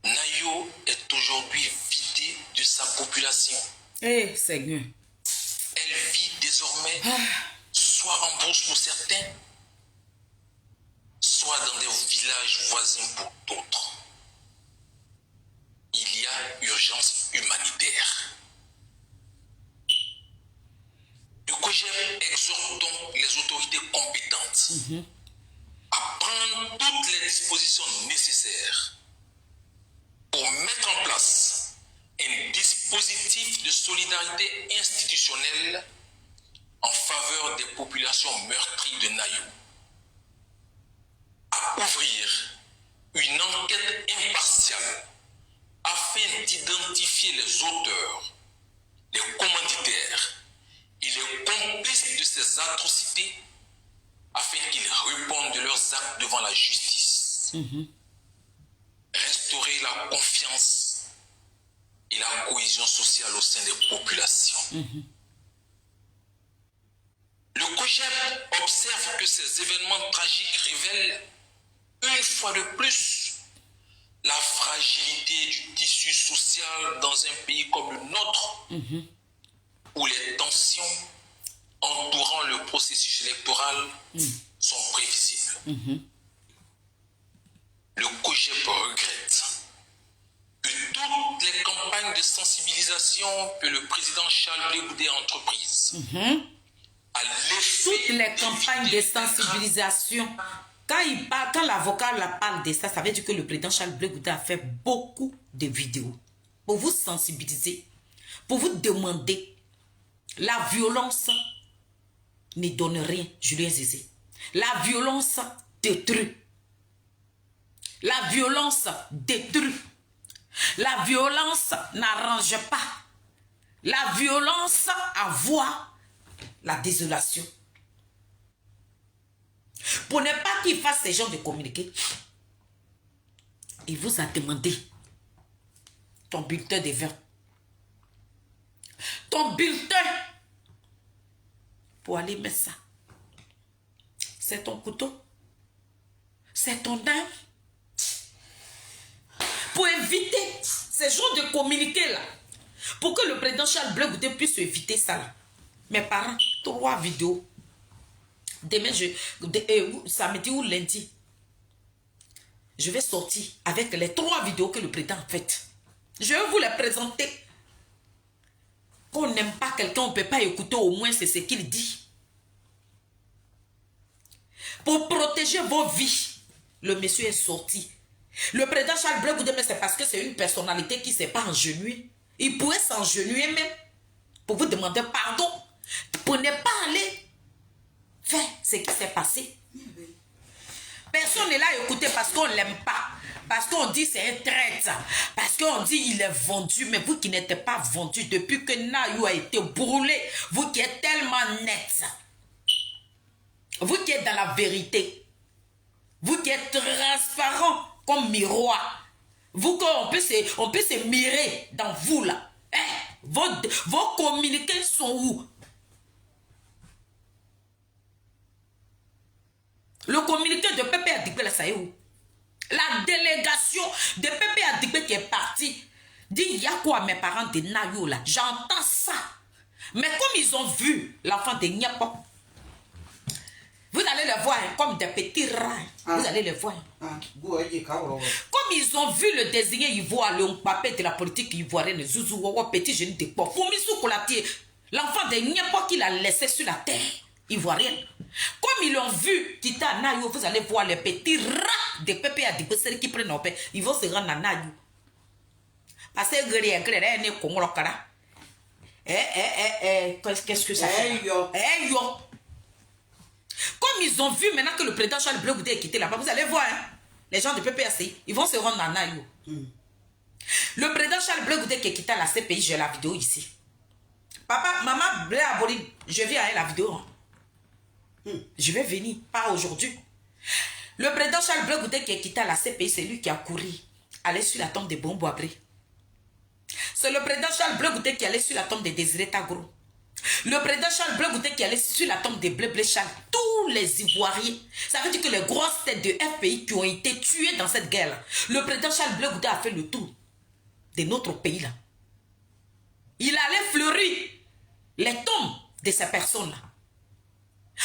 Nayou est aujourd'hui vidée de sa population. Eh, Seigneur. Elle vit désormais soit en brousse pour certains, soit dans des villages voisins pour d'autres. Il y a urgence humanitaire. Le COJEP exhorte donc les autorités compétentes à prendre toutes les dispositions nécessaires pour mettre en place un dispositif de solidarité institutionnelle en faveur des populations meurtries de Nayo, à ouvrir une enquête impartiale afin d'identifier les auteurs, les commanditaires et les complices de ces atrocités afin qu'ils répondent de leurs actes devant la justice. Restaurer la confiance et la cohésion sociale au sein des populations. Le COJEP observe que ces événements tragiques révèlent une fois de plus la fragilité du tissu social dans un pays comme le nôtre, où les tensions entourant le processus électoral sont prévisibles. Le COJEP regrette que toutes les campagnes de sensibilisation que le président Charles Blé Goudé a entreprises, toutes les campagnes de sensibilisation, quand l'avocat parle de ça, ça veut dire que le président Charles Blé Goudé a fait beaucoup de vidéos pour vous sensibiliser, pour vous demander. La violence ne donne rien, Julien Zézé. La violence détruit. La violence détruit. La violence n'arrange pas. La violence envoie la désolation. Pour ne pas qu'il fasse ces gens de communiquer, il vous a demandé ton bulletin de vin. Ton bulletin pour aller mettre ça. C'est ton couteau. C'est ton arme. Pour éviter ces gens de communiquer là. Pour que le président Charles Blé Goudé puisse éviter ça là. Mes parents, 3 vidéos. Demain, samedi ou lundi, je vais sortir avec les 3 vidéos que le président a faites. Je vais vous les présenter. Qu'on n'aime pas quelqu'un, on ne peut pas écouter, au moins c'est ce qu'il dit. Pour protéger vos vies, le monsieur est sorti. Le président Charles Blé Goudé, mais c'est parce que c'est une personnalité qui ne s'est pas engenouée. Il pourrait s'engenouiller même pour vous demander pardon. Pour ne pas aller faire ce qui s'est passé. Personne n'est là à écouter parce qu'on ne l'aime pas. Parce qu'on dit c'est un traître. Parce qu'on dit il est vendu. Mais vous qui n'êtes pas vendu depuis que Nayou a été brûlé. Vous qui êtes tellement net. Vous qui êtes dans la vérité. Vous qui êtes transparent comme miroir. Vous qu'on peut se mirer dans vous là. Vos communiqués sont où? Le communiqué de Pépé Adigbe là, ça est où? La délégation de Pépé Adigbe qui est partie dit il y a quoi mes parents de Nayou là? J'entends ça. Mais comme ils ont vu l'enfant de Niapo, vous allez le voir comme des petits rats. Vous allez le voir. Comme ils ont vu le désigné ivoire, le papé de la politique ivoirienne, Zouzou Wawa, petit jeune de port, Fomissou Kolatier, l'enfant de Niapo qu'il a laissé sur la terre ivoirienne. Comme ils l'ont vu, Tita Nayou, vous allez voir les petits rats de Pépé Adigbe qui prennent au paix. Ils vont se rendre à Nayou. Parce que qu'est-ce que ça fait? Comme ils ont vu maintenant que le président Charles Blé Goudé est quitté là-bas, vous allez voir, hein, les gens de PPAC, ils vont se rendre à Nayou. Le président Charles Blé Goudé qui est quitté à la CPI, j'ai la vidéo ici. Papa, maman Blé Aboli, je viens avec la vidéo. Je vais venir, pas aujourd'hui. Le président Charles Blé Goudé qui est quitté à la CPI, c'est lui qui a couru, allé sur la tombe de Bombo Abré. C'est le président Charles Blé Goudé qui est allé sur la tombe de Désiré Tagro. Le président Charles Blé Goudé qui est allé sur la tombe de Blé Blé Charles. Tous les Ivoiriens. Ça veut dire que les grosses têtes de FPI qui ont été tuées dans cette guerre-là. Le président Charles Blé Goudé a fait le tour de notre pays-là. Il allait fleurir les tombes de ces personnes-là.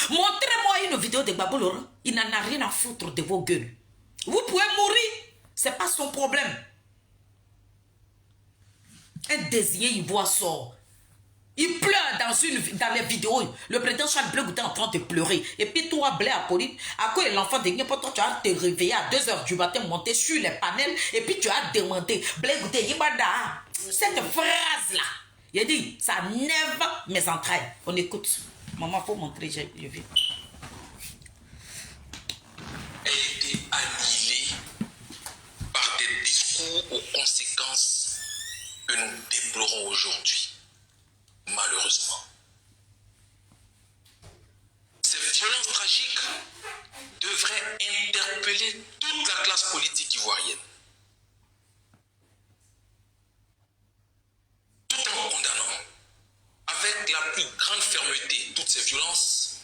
Montrez-moi une vidéo de Babou Laurent. Il n'en a rien à foutre de vos gueules. Vous pouvez mourir. Ce n'est pas son problème. Un désigné ivoire sort. Il pleure dans les vidéos. Le président Charles Blé Goudé est en train de pleurer. Et puis toi, Blé Apolline, à quoi l'enfant de Niapoto, tu as te réveillé à 2 h du matin, monter sur les panels, et puis tu as demandé, Blé Goudé, cette phrase-là, il a dit, ça n'ève mes entrailles. On écoute. Maman, faut montrer, je viens. A été annihilée par des discours aux conséquences que nous déplorons aujourd'hui, malheureusement. Ces violences tragiques devraient interpeller toute la classe politique ivoirienne. Tout en condamnant avec la plus grande fermeté toutes ces violences,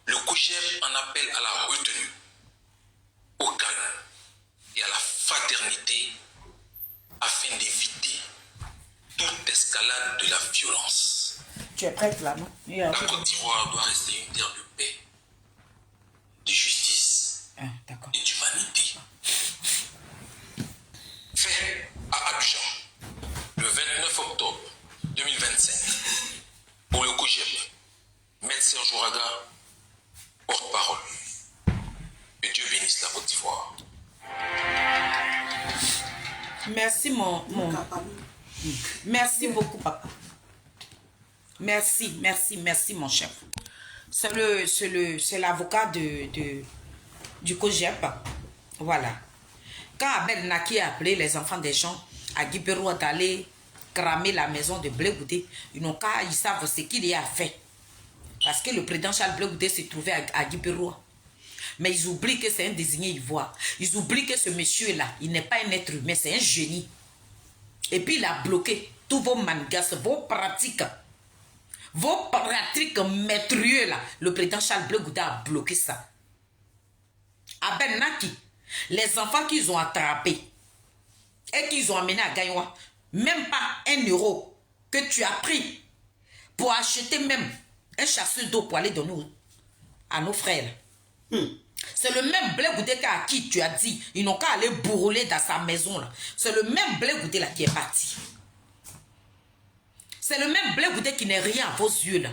le COJEP en appelle à la retenue, au calme et à la fraternité afin d'éviter toute escalade de la violence. Tu es prête là, non? La Côte d'Ivoire doit rester une terre de paix, de justice et d'humanité. Fait à Abidjan, le 29 octobre 2025, pour le COJEP, Maître Serge Ouraga, porte-parole. Que Dieu bénisse la Côte d'Ivoire. Merci mon... Merci beaucoup, papa. Merci mon chef. C'est l'avocat du COJEP. Voilà. Quand Abel Naki a appelé les enfants des gens à Guibéroua d'aller cramer la maison de Blé Goudé, ils savent ce qu'il y a fait. Parce que le président Charles Blé Goudé se trouvait à Guibéroua. Mais ils oublient que c'est un désigné ivoire. Ils oublient que ce monsieur-là, il n'est pas un être humain, c'est un génie. Et puis il a bloqué tous vos mangas, vos pratiques maîtrieux là. Le président Charles Blé Goudé a bloqué ça. À Ben Naki, les enfants qu'ils ont attrapés et qu'ils ont amenés à Gaïwa, même pas 1 euro que tu as pris pour acheter même un chasseur d'eau pour aller donner à nos frères. C'est le même Blé Goudé à qui tu as dit, ils n'ont qu'à aller bourreler dans sa maison là. C'est le même Blé Goudé là qui est parti. C'est le même Blé Goudé qui n'est rien à vos yeux là.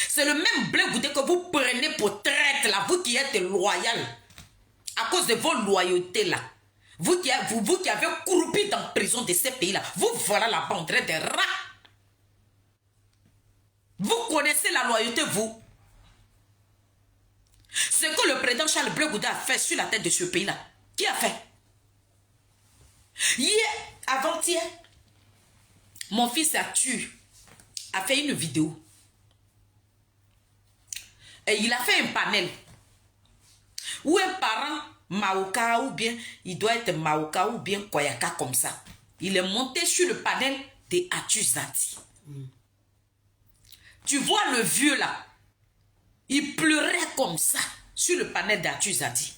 C'est le même Blé Goudé que vous prenez pour traite là, vous qui êtes loyal à cause de vos loyautés là. Vous qui avez croupi dans la prison de ces pays là, vous voilà là-bas en train de rats. Vous connaissez la loyauté, vous. Ce que le président Charles Blé Goudé a fait sur la tête de ce pays-là. Qui a fait? Hier, avant-hier, mon fils a fait une vidéo. Et il a fait un panel. Où un parent Maoka ou bien, il doit être Maoka ou bien Koyaka comme ça. Il est monté sur le panel des Atuzati. Tu vois le vieux là. Il pleurait comme ça sur le panel d'Atuzati.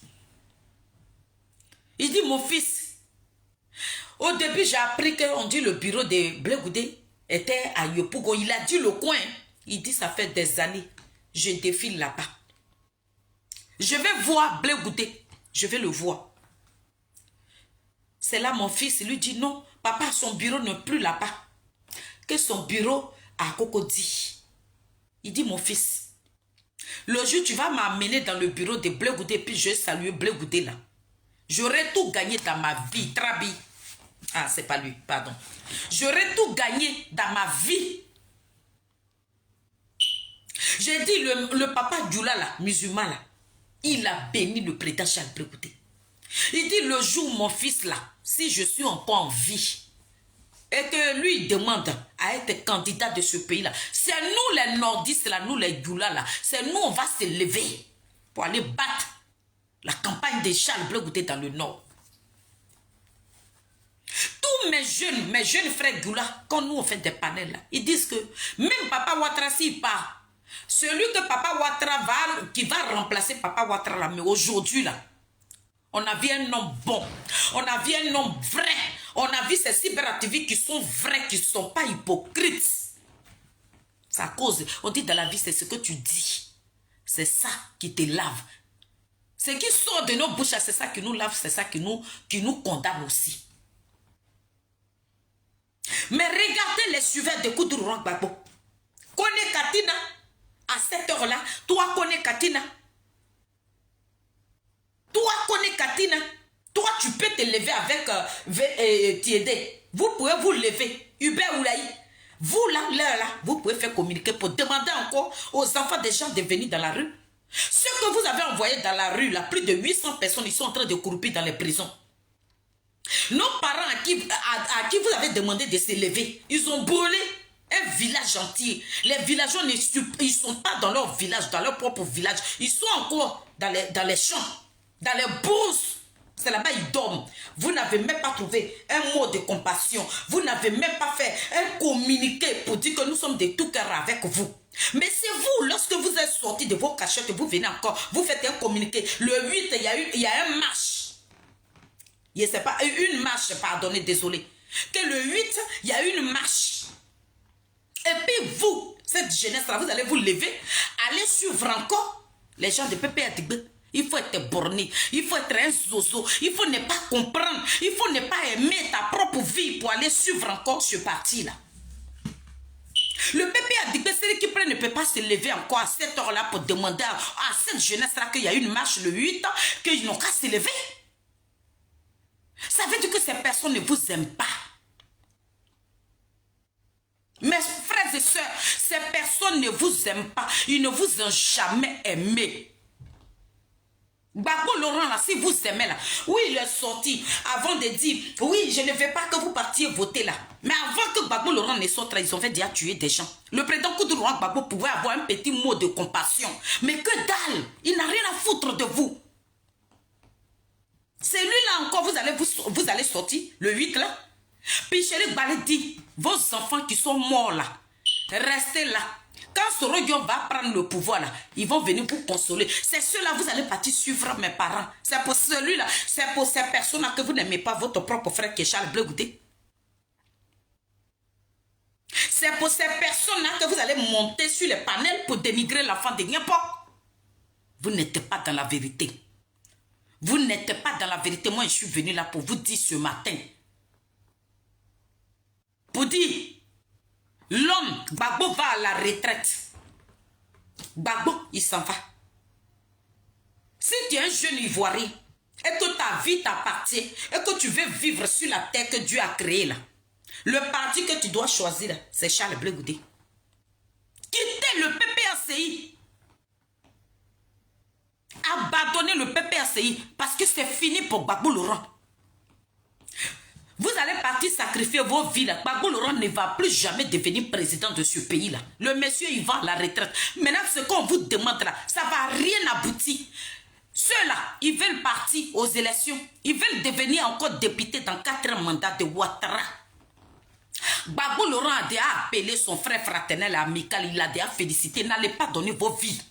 Il dit, mon fils, au début j'ai appris qu'on dit le bureau de Blé Goudé était à Yopougon. Il a dit le coin. Il dit, ça fait des années. Je défile là-bas. Je vais voir Blé Goudé. Je vais le voir. C'est là mon fils lui dit, non, papa, son bureau n'est plus là-bas. Que son bureau à Cocody. Il dit, mon fils, le jour tu vas m'amener dans le bureau de Blé Goudé, puis je vais saluer Blé Goudé là. J'aurais tout gagné dans ma vie. Trabi. Ah, c'est pas lui, pardon. J'aurais tout gagné dans ma vie. J'ai dit, le papa Djoula là, musulman là, il a béni le président Charles Blé Goudé. Il dit, le jour mon fils là, si je suis encore en vie, et que lui demande à être candidat de ce pays-là, c'est nous les nordistes, là, nous les Djoula là, c'est nous on va se lever pour aller battre la campagne de Charles Blé Goudé dans le nord. Tous mes jeunes frères Djoula, quand nous on fait des panels là, ils disent que même Papa Ouattara s'il part, celui que Papa Ouattara qui va remplacer Papa Ouattara là, mais aujourd'hui là, on a vu un homme bon, on a vu un homme vrai, on a vu ces cyberactivistes qui sont vrais, qui ne sont pas hypocrites. C'est à cause, on dit dans la vie, c'est ce que tu dis. C'est ça qui te lave. Ce qui sort de nos bouches, c'est ça qui nous lave, c'est ça qui nous condamne aussi. Mais regardez les suiveurs de Koudourou Gbagbo. Connais Katina, à cette heure-là, toi connais Katina. Toi connais Katina. Toi tu peux te lever avec Tiédé. Vous pouvez vous lever. Hubert Oulaï. Vous là, vous pouvez faire communiquer pour demander encore aux enfants des gens de venir dans la rue. Ceux que vous avez envoyés dans la rue, là, plus de 800 personnes, ils sont en train de croupir dans les prisons. Nos parents à qui vous avez demandé de se lever, ils ont brûlé un village entier. Les villageois, ils ne sont pas dans leur village, dans leur propre village. Ils sont encore dans les champs, dans les bourses. C'est là-bas ils dorment. Vous n'avez même pas trouvé un mot de compassion. Vous n'avez même pas fait un communiqué pour dire que nous sommes de tout cœur avec vous. Mais c'est vous, lorsque vous êtes sortis de vos cachettes, vous venez encore, vous faites un communiqué. Le 8, il y a un marche. Je ne sais pas, une marche, pardonnez, désolé. Que le 8, il y a une marche. Et puis vous, cette jeunesse-là, vous allez vous lever, allez suivre encore les gens de PPA Digbe. Il faut être borné, il faut être un zozo, il faut ne pas comprendre, il faut ne pas aimer ta propre vie pour aller suivre encore ce parti-là. Le PPA Digbe, celui qui ne peut pas se lever encore à cette heure-là pour demander à cette jeunesse-là qu'il y a une marche le 8 ans, qu'ils n'ont qu'à se lever. Ça veut dire que ces personnes ne vous aiment pas. Mes frères et sœurs, ces personnes ne vous aiment pas. Ils ne vous ont jamais aimé. Gbagbo Laurent, là, si vous aimez là, oui, il est sorti avant de dire, oui, je ne veux pas que vous partiez voter là. Mais avant que Gbagbo Laurent ne sorte là, ils ont fait déjà tuer des gens. Le président Koudou-Laurent Gbagbo pouvait avoir un petit mot de compassion. Mais que dalle, il n'a rien à foutre de vous. C'est lui là encore, vous allez sortir, le 8 là. Puis Chéri Balé dit, vos enfants qui sont morts là, restez là. Quand Sorogion va prendre le pouvoir là, ils vont venir vous consoler. C'est ceux-là, vous allez partir suivre mes parents. C'est pour celui-là, c'est pour ces personnes-là que vous n'aimez pas votre propre frère qui est Charles Blé Goudé. C'est pour ces personnes-là que vous allez monter sur les panels pour dénigrer l'enfant de n'importe. Vous n'êtes pas dans la vérité. Vous n'êtes pas dans la vérité. Moi, je suis venu là pour vous dire ce matin. Pour dire, l'homme, Gbagbo va à la retraite. Gbagbo, il s'en va. Si tu es un jeune Ivoirien et que ta vie t'appartient et que tu veux vivre sur la terre que Dieu a créée là, le parti que tu dois choisir, c'est Charles Blé Goudé. Quittez le PPACI. Abandonnez le PPACI parce que c'est fini pour Gbagbo Laurent. Vous allez partir sacrifier vos vies là. Gbagbo Laurent ne va plus jamais devenir président de ce pays là. Le monsieur il va à la retraite. Maintenant ce qu'on vous demande là, ça va rien aboutir. Ceux-là, ils veulent partir aux élections. Ils veulent devenir encore députés dans 4 mandats de Ouattara. Gbagbo Laurent a déjà appelé son frère fraternel amical. Il a déjà félicité. N'allez pas donner vos vies.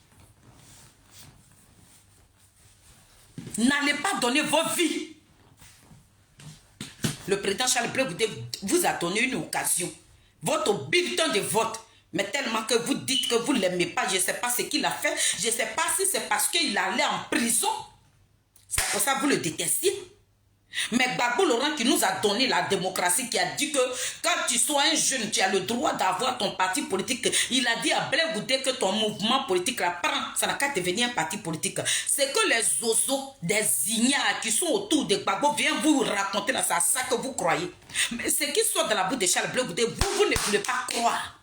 N'allez pas donner vos vies. Le président Charles Blé Goudé vous a donné une occasion. Votre bulletin de vote. Mais tellement que vous dites que vous ne l'aimez pas, je ne sais pas ce qu'il a fait. Je ne sais pas si c'est parce qu'il allait en prison. C'est pour ça que vous le détestez. Mais Gbagbo Laurent qui nous a donné la démocratie, qui a dit que quand tu sois un jeune, tu as le droit d'avoir ton parti politique. Il a dit à Blé Goudé que ton mouvement politique là prend, ça n'a qu'à devenir un parti politique. C'est que les oiseaux, des ignares qui sont autour de Gbagbo viennent vous raconter là, c'est ça que vous croyez. Mais ce qui sort de la bouche de Charles Blé Goudé, vous ne voulez pas croire.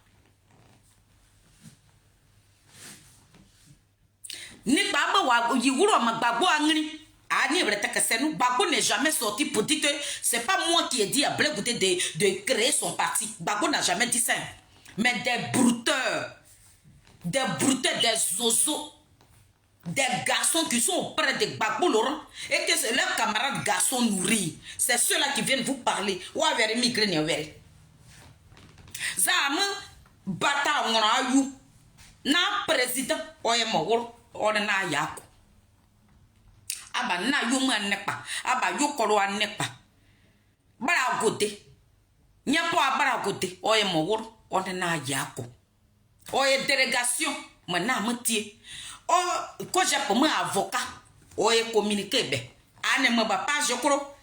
Ni Gbagbo wa yiwuro ma Gbagbo angri. Gbagbo n'est jamais sorti pour dire que c'est pas moi qui ai dit à Blé Goudé de créer son parti. Gbagbo n'a jamais dit ça. Mais des brouteurs, des oiseaux, des garçons qui sont auprès de Gbagbo Laurent et que c'est leurs camarades garçons nourris. C'est ceux-là qui viennent vous parler. Ouavere migre ne Zama bata ngona yu na président oye mawor on na yako. Aba na yu mu anepa aba yu koro anepa bara gode nyapo abara gode oye mawor on na yako oye délégation mana mutie o ko je pour moi avocat oye communiquer be ane ma ba page koro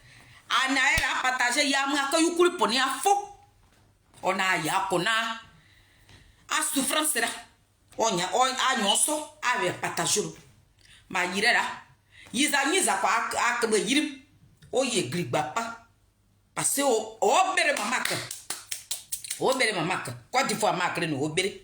ana era partager ya mu akayukuri poni afo ona yako na a souffrance là onya o anyonso ave partager ma yirera yiza kwa akbe yirim oye grigba pa parce o bere mama ka obere mamak Côte d'Ivoire makre no obere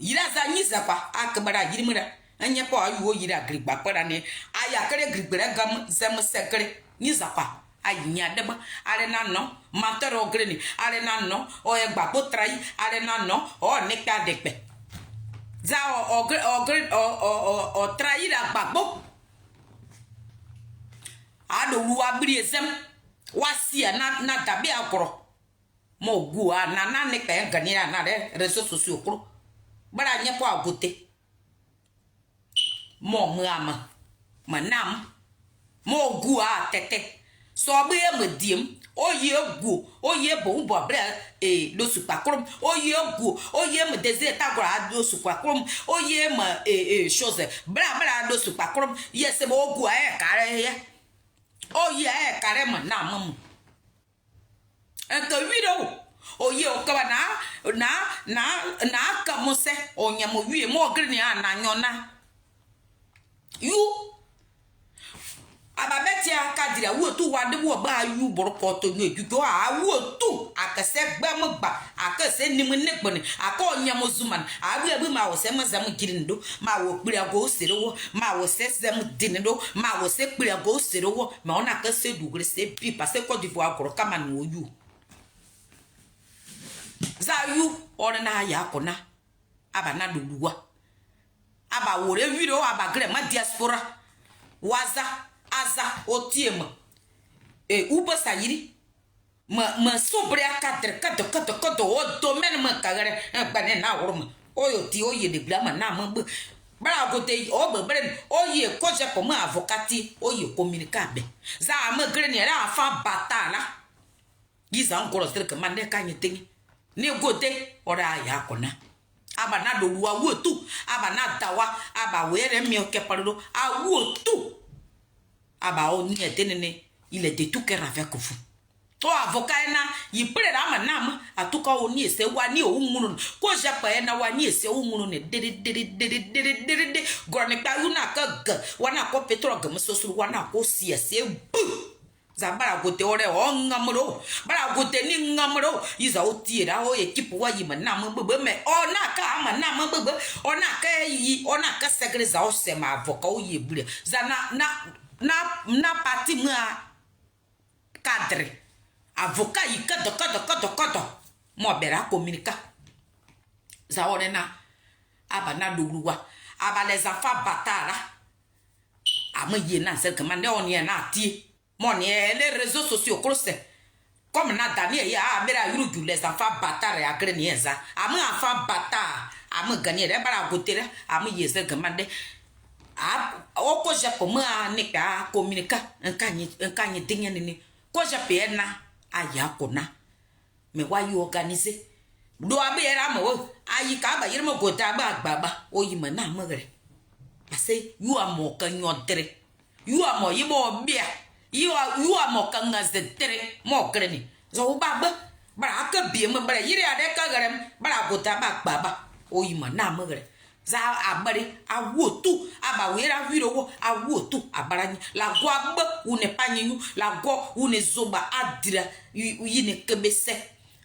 yira za nyiza kwa akbara yirimira anya pa ayu yira grigba para ne aya kere grigbere gam zem sekre nyiza kwa ayinya deba are na no mantoro greni are na no o e gba potrai are na no o ne ka dekpe za o traira gbagbo ado luwa bri ezem wasia na dabi akoro mo gua na ne ka ganira na re réseaux sociaux kro bara nye po agote mo mama manam mo gua tete so be me diem oye gu oye bo bo bra lo supa krom oye gu oye me désir ta gora do supa krom oye me chose bra do supa krom yes bo gu kare ye oye kare manam en wido oye okaba na kamose onyamo wie mo greni na nyona yu ababetia kadira wo tu wade wo ba yu borpoto nyejugo a wo tu akase gbamgba akase nimnegboni aka onyamo zuman abu ma wo se mazam girindo ma wo kpiriago serewo ma wo se zem dinindo ma wo se kpiriago serewo ma ona akase dugre se bi parce que Côte d'Ivoire goro kama no yu za yu ona ya kona aba na luluwa aba wore video aba gre ma diaspora waza aza otiema uba sayiri ma sobre akadre kato o domaine ma kagare bane na worma oyo ti oye de blama na ma bra gote o bebren oye koje ko ma avocati oye communicabe za ma gre ni ra fa batala giza nkoro stre ka mande kanye tingi ni gote ora ya kona aba na do wa wotu aba na dawa aba were mi o kepardo a wotu aba o ni etenene il est de tout cœur avec vous to avocat na yipre ra manam atuka oni ese wani o ngunu ko japa na wani ese o ngunu ne de gorne pa una ka wana ko petrol gam sosuru wana ko siese bu zabara gote ore o ngamro bara gote ni ngamro iza o tiera o equipe wa yi manam bebe me ona ka manam bebe ona ka yi ona ka segre za o se ma avocat o ye bure za na parti ma cadre avocat yi kodo mo bera communica za orena aba na doluwa aba les enfants batara amaye na sel que mande on y na ti mon les réseaux sociaux crosse comme na Daniel ya mera yurugu les enfants batara ya grenieza ama enfants batara ama gagner bara gotere ama yesel que mande o ko japo ma ne ka communica nkanyi dinye ni ko jape na aya kona me wa you organiser do abera mo ayi ka ba yirmo gota ba gbagba oyi ma na magre parce you are mo kan yodre you are mo yibo bia you are mo kan ngazetre mo kreni zo baba bara ka bi me bara yiri ade ka garem bara gota ba gbagba oyi ma na magre za abari awotu abawera wirowo awotu abarani la gwaba une panyu la go une zoba adira yine kebese.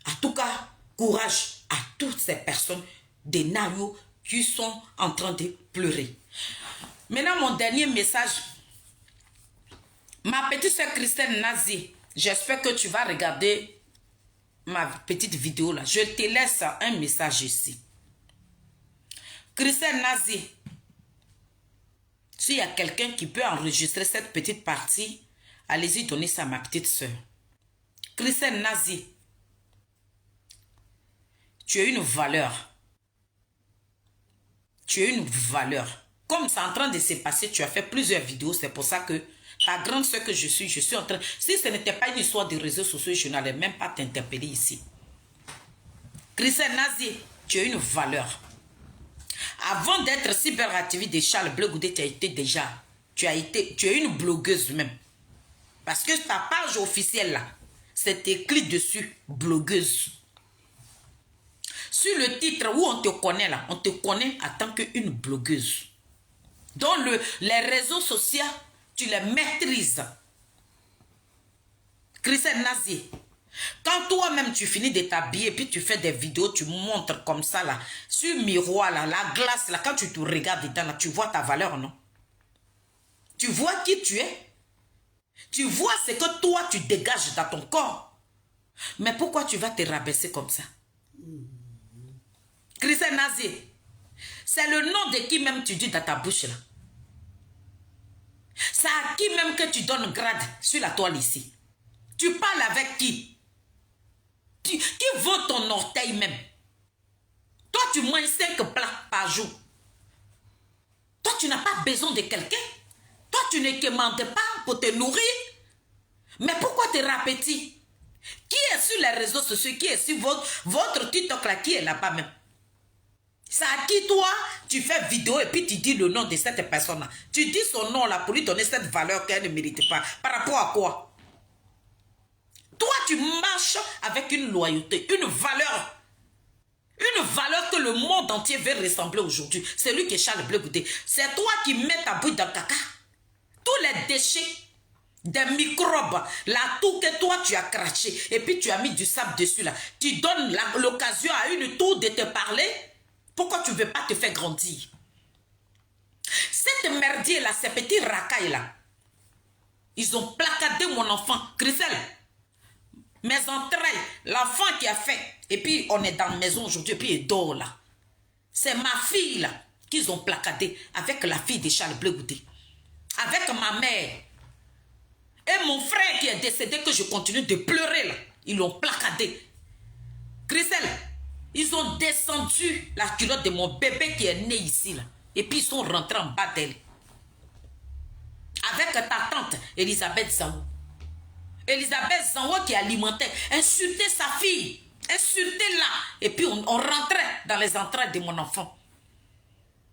En tout cas, courage à toutes ces personnes des Nayo qui sont en train de pleurer. Maintenant, mon dernier message. Ma petite soeur Christine Nazi, j'espère que tu vas regarder ma petite vidéo là. Je te laisse un message ici. Christine Nazi, s'il y a quelqu'un qui peut enregistrer cette petite partie, allez-y donner ça à ma petite soeur. Christine Nazi, tu as une valeur. Tu as une valeur. Comme c'est en train de se passer, tu as fait plusieurs vidéos. C'est pour ça que ta grande soeur que je suis en train... Si ce n'était pas une histoire de réseaux sociaux, je n'allais même pas t'interpeller ici. Christine Nazi, tu as une valeur. Avant d'être cyberactiviste de Charles Bleu Goudé, tu es une blogueuse même. Parce que ta page officielle là, c'est écrit dessus, blogueuse. Sur le titre où on te connaît là, on te connaît en tant qu'une blogueuse. Donc les réseaux sociaux, tu les maîtrises. Christine Nazi, Quand toi-même tu finis de t'habiller, puis tu fais des vidéos, tu montres comme ça là, sur le miroir là, la glace là, quand tu te regardes dedans là, tu vois ta valeur, non? Tu vois qui tu es? Tu vois ce que toi tu dégages dans ton corps. Mais pourquoi tu vas te rabaisser comme ça? Christelle Nazir, c'est le nom de qui même tu dis dans ta bouche là. C'est à qui même que tu donnes grade sur la toile ici. Tu parles avec qui? Qui vaut ton orteil même? Toi, tu manges 5 plats par jour. Toi, tu n'as pas besoin de quelqu'un. Toi, tu ne commandes pas pour te nourrir. Mais pourquoi te rapetis? Qui est sur les réseaux sociaux? Qui est sur votre TikTok là? Qui est là-bas même? C'est à qui toi, tu fais vidéo et puis tu dis le nom de cette personne-là. Tu dis son nom là pour lui donner cette valeur qu'elle ne mérite pas. Par rapport à quoi? Toi, tu marches avec une loyauté, une valeur que le monde entier veut ressembler aujourd'hui. C'est lui qui est Charles Bleu Goudé. C'est toi qui mets ta bouille dans le caca. Tous les déchets, des microbes, la toux que toi tu as craché et puis tu as mis du sable dessus là. Tu donnes l'occasion à une toux de te parler. Pourquoi tu ne veux pas te faire grandir? Cette merdier là, ces petits racailles là, ils ont placardé mon enfant. Christelle, mes entrailles, l'enfant qui a fait, et puis on est dans la maison aujourd'hui, et puis il dort là. C'est ma fille là qu'ils ont placardé avec la fille de Charles Bleu Goudé, avec ma mère. Et mon frère qui est décédé, que je continue de pleurer là, ils l'ont placardé. Christelle, ils ont descendu la culotte de mon bébé qui est né ici là, et puis ils sont rentrés en bas d'elle. Avec ta tante Elisabeth Zawo. Elisabeth Zawo qui alimentait, insultait sa fille, insultait là, et puis on rentrait dans les entrailles de mon enfant.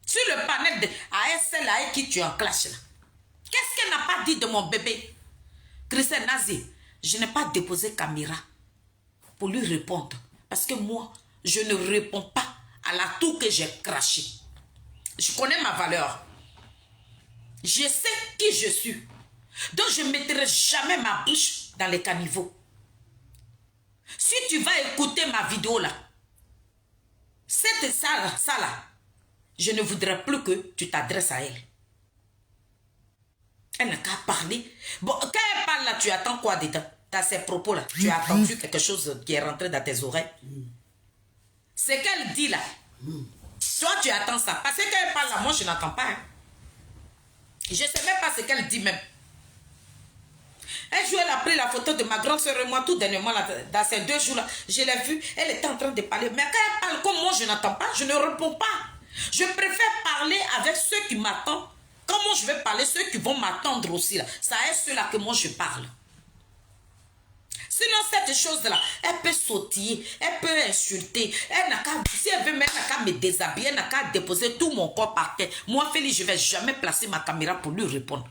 Sur le panel de ASL avec qui tu es en clash là. Qu'est-ce qu'elle n'a pas dit de mon bébé? Christelle Nazir, je n'ai pas déposé caméra pour lui répondre. Parce que moi, je ne réponds pas à la toux que j'ai craché. Je connais ma valeur. Je sais qui je suis. Donc je ne mettrai jamais ma bouche dans les caniveaux. Si tu vas écouter ma vidéo là, ça là, je ne voudrais plus que tu t'adresses à elle. Elle n'a qu'à parler. Bon, quand elle parle là, tu attends quoi dedans? Dans ses propos là, tu as attendu quelque chose qui est rentré dans tes oreilles? Ce qu'elle dit là, toi tu attends ça. Parce que quand elle parle là, moi je n'entends pas. Hein. Je ne sais même pas ce qu'elle dit même. Un jour, elle a pris la photo de ma grande soeur et moi tout dernièrement, là, dans ces 2 jours-là. Je l'ai vue, elle était en train de parler. Mais quand elle parle comme moi, je n'entends pas, je ne réponds pas. Je préfère parler avec ceux qui m'attendent. Comment je vais parler, ceux qui vont m'attendre aussi. Là. Ça est ceux-là que moi je parle. Sinon, cette chose-là, elle peut sautiller, elle peut insulter. Elle n'a qu'à, si elle veut, elle n'a qu'à me déshabiller, elle n'a qu'à déposer tout mon corps par terre. Moi, Félix, je ne vais jamais placer ma caméra pour lui répondre.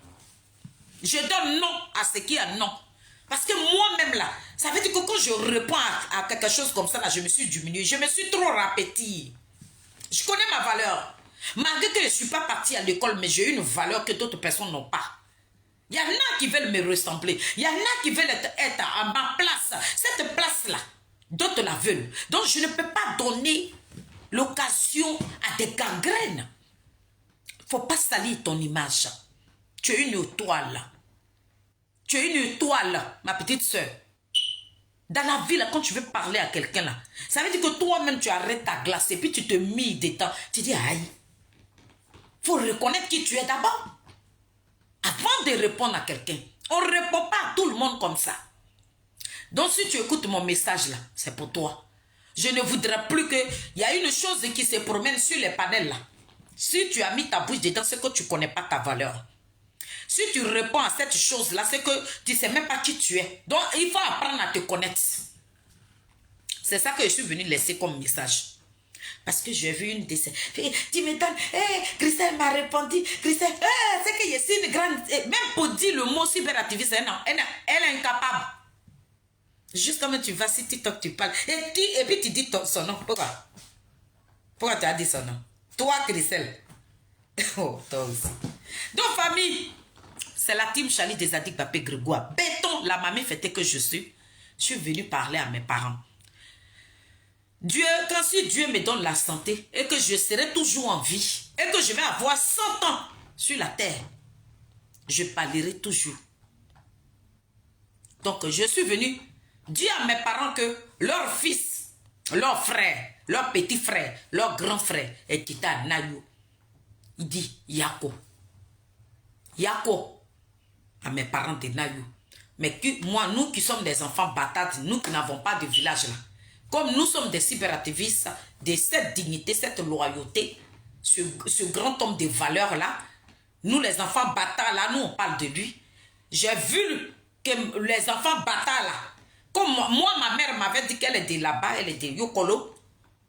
Je donne non à ce qui est non. Parce que moi-même là, ça veut dire que quand je réponds à quelque chose comme ça, là, je me suis diminuée. Je me suis trop rapétille. Je connais ma valeur. Malgré que je ne suis pas partie à l'école, mais j'ai une valeur que d'autres personnes n'ont pas. Il y en a qui veulent me ressembler. Il y en a qui veulent être à ma place. Cette place-là, d'autres la veulent. Donc, je ne peux pas donner l'occasion à des gangrènes. Il ne faut pas salir ton image. Tu es une étoile. Tu es une étoile, ma petite soeur. Dans la vie, là, quand tu veux parler à quelqu'un, là, ça veut dire que toi-même, tu arrêtes ta glace et puis tu te mis dedans. Tu dis, aïe, il faut reconnaître qui tu es d'abord. Avant de répondre à quelqu'un, on ne répond pas à tout le monde comme ça. Donc, si tu écoutes mon message là, c'est pour toi. Je ne voudrais plus que... Il y a une chose qui se promène sur les panels là. Si tu as mis ta bouche dedans, c'est que tu ne connais pas ta valeur. Si tu réponds à cette chose-là, c'est que tu ne sais même pas qui tu es. Donc, il faut apprendre à te connaître. C'est ça que je suis venu laisser comme message. Parce que j'ai vu une de ces... Tu me donnes... Christelle m'a répondu. Christelle, c'est que je suis une grande... Même pour dire le mot cyberactiviste, non, elle est incapable. Juste comme tu vas sur TikTok, tu parles. Et puis tu dis son nom. Pourquoi tu as dit son nom? Toi, Christelle. Oh, toi aussi. Donc, famille, c'est la team Charlie des Addicts Papé Grégoire. Béton, la mamie fêtée que je suis. je suis venu parler à mes parents. Dieu, quand si Dieu me donne la santé et que je serai toujours en vie et que je vais avoir 100 ans sur la terre, je parlerai toujours. Donc, je suis venu dire à mes parents que leur fils, leur frère, leur petit frère, leur grand frère est quitté à Nayou. Il dit Yako. Yako à mes parents de Nayou. Mais que, moi, nous qui sommes des enfants batates, nous qui n'avons pas de village là, comme nous sommes des cyberactivistes, de cette dignité, cette loyauté, ce grand homme de valeur là, nous les enfants bâtards là, nous on parle de lui. J'ai vu que les enfants bâtards là, comme moi ma mère m'avait dit qu'elle est de là-bas, elle est de Yokolo.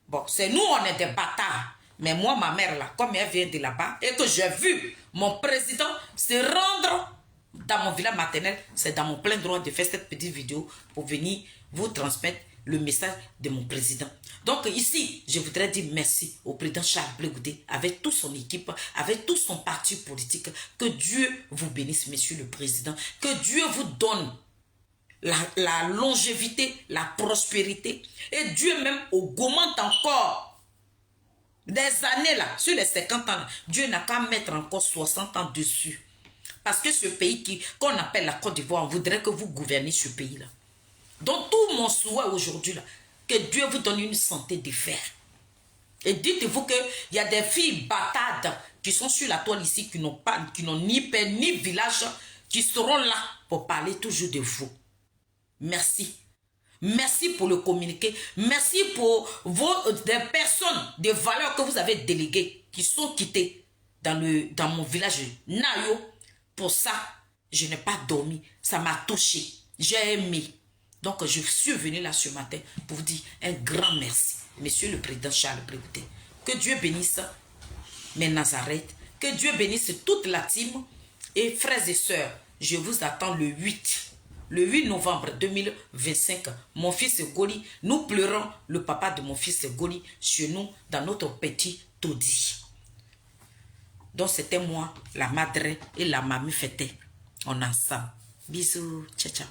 Bon, c'est nous on est des bâtards. Mais moi ma mère là, comme elle vient de là-bas, et que j'ai vu mon président se rendre dans mon village maternel, c'est dans mon plein droit de faire cette petite vidéo pour venir vous transmettre le message de mon président. Donc ici, je voudrais dire merci au président Charles Blé Goudé, avec toute son équipe, avec tout son parti politique. Que Dieu vous bénisse, monsieur le président. Que Dieu vous donne la longévité, la prospérité. Et Dieu même augmente encore des années là, sur les 50 ans, Dieu n'a qu'à mettre encore 60 ans dessus. Parce que ce pays qu'on appelle la Côte d'Ivoire, on voudrait que vous gouverniez ce pays-là. Donc tout mon souhait aujourd'hui, là, que Dieu vous donne une santé de fer. Et dites-vous qu'il y a des filles bâtardes qui sont sur la toile ici, qui n'ont ni père ni village, qui seront là pour parler toujours de vous. Merci. Merci pour le communiqué. Merci pour des personnes de valeur que vous avez déléguées, qui sont quittées dans mon village Nayo. Pour ça, je n'ai pas dormi. Ça m'a touché. J'ai aimé. Donc, je suis venu là ce matin pour vous dire un grand merci. Monsieur le président Charles Blé Goudé. Que Dieu bénisse mes Nazareth. Que Dieu bénisse toute la team. Et frères et sœurs, je vous attends le 8 novembre 2025. Mon fils Goli, nous pleurons le papa de mon fils Goli chez nous dans notre petit taudis. Donc c'était moi, la madre et la mamie fêtaient. On est ensemble. Bisous, ciao ciao.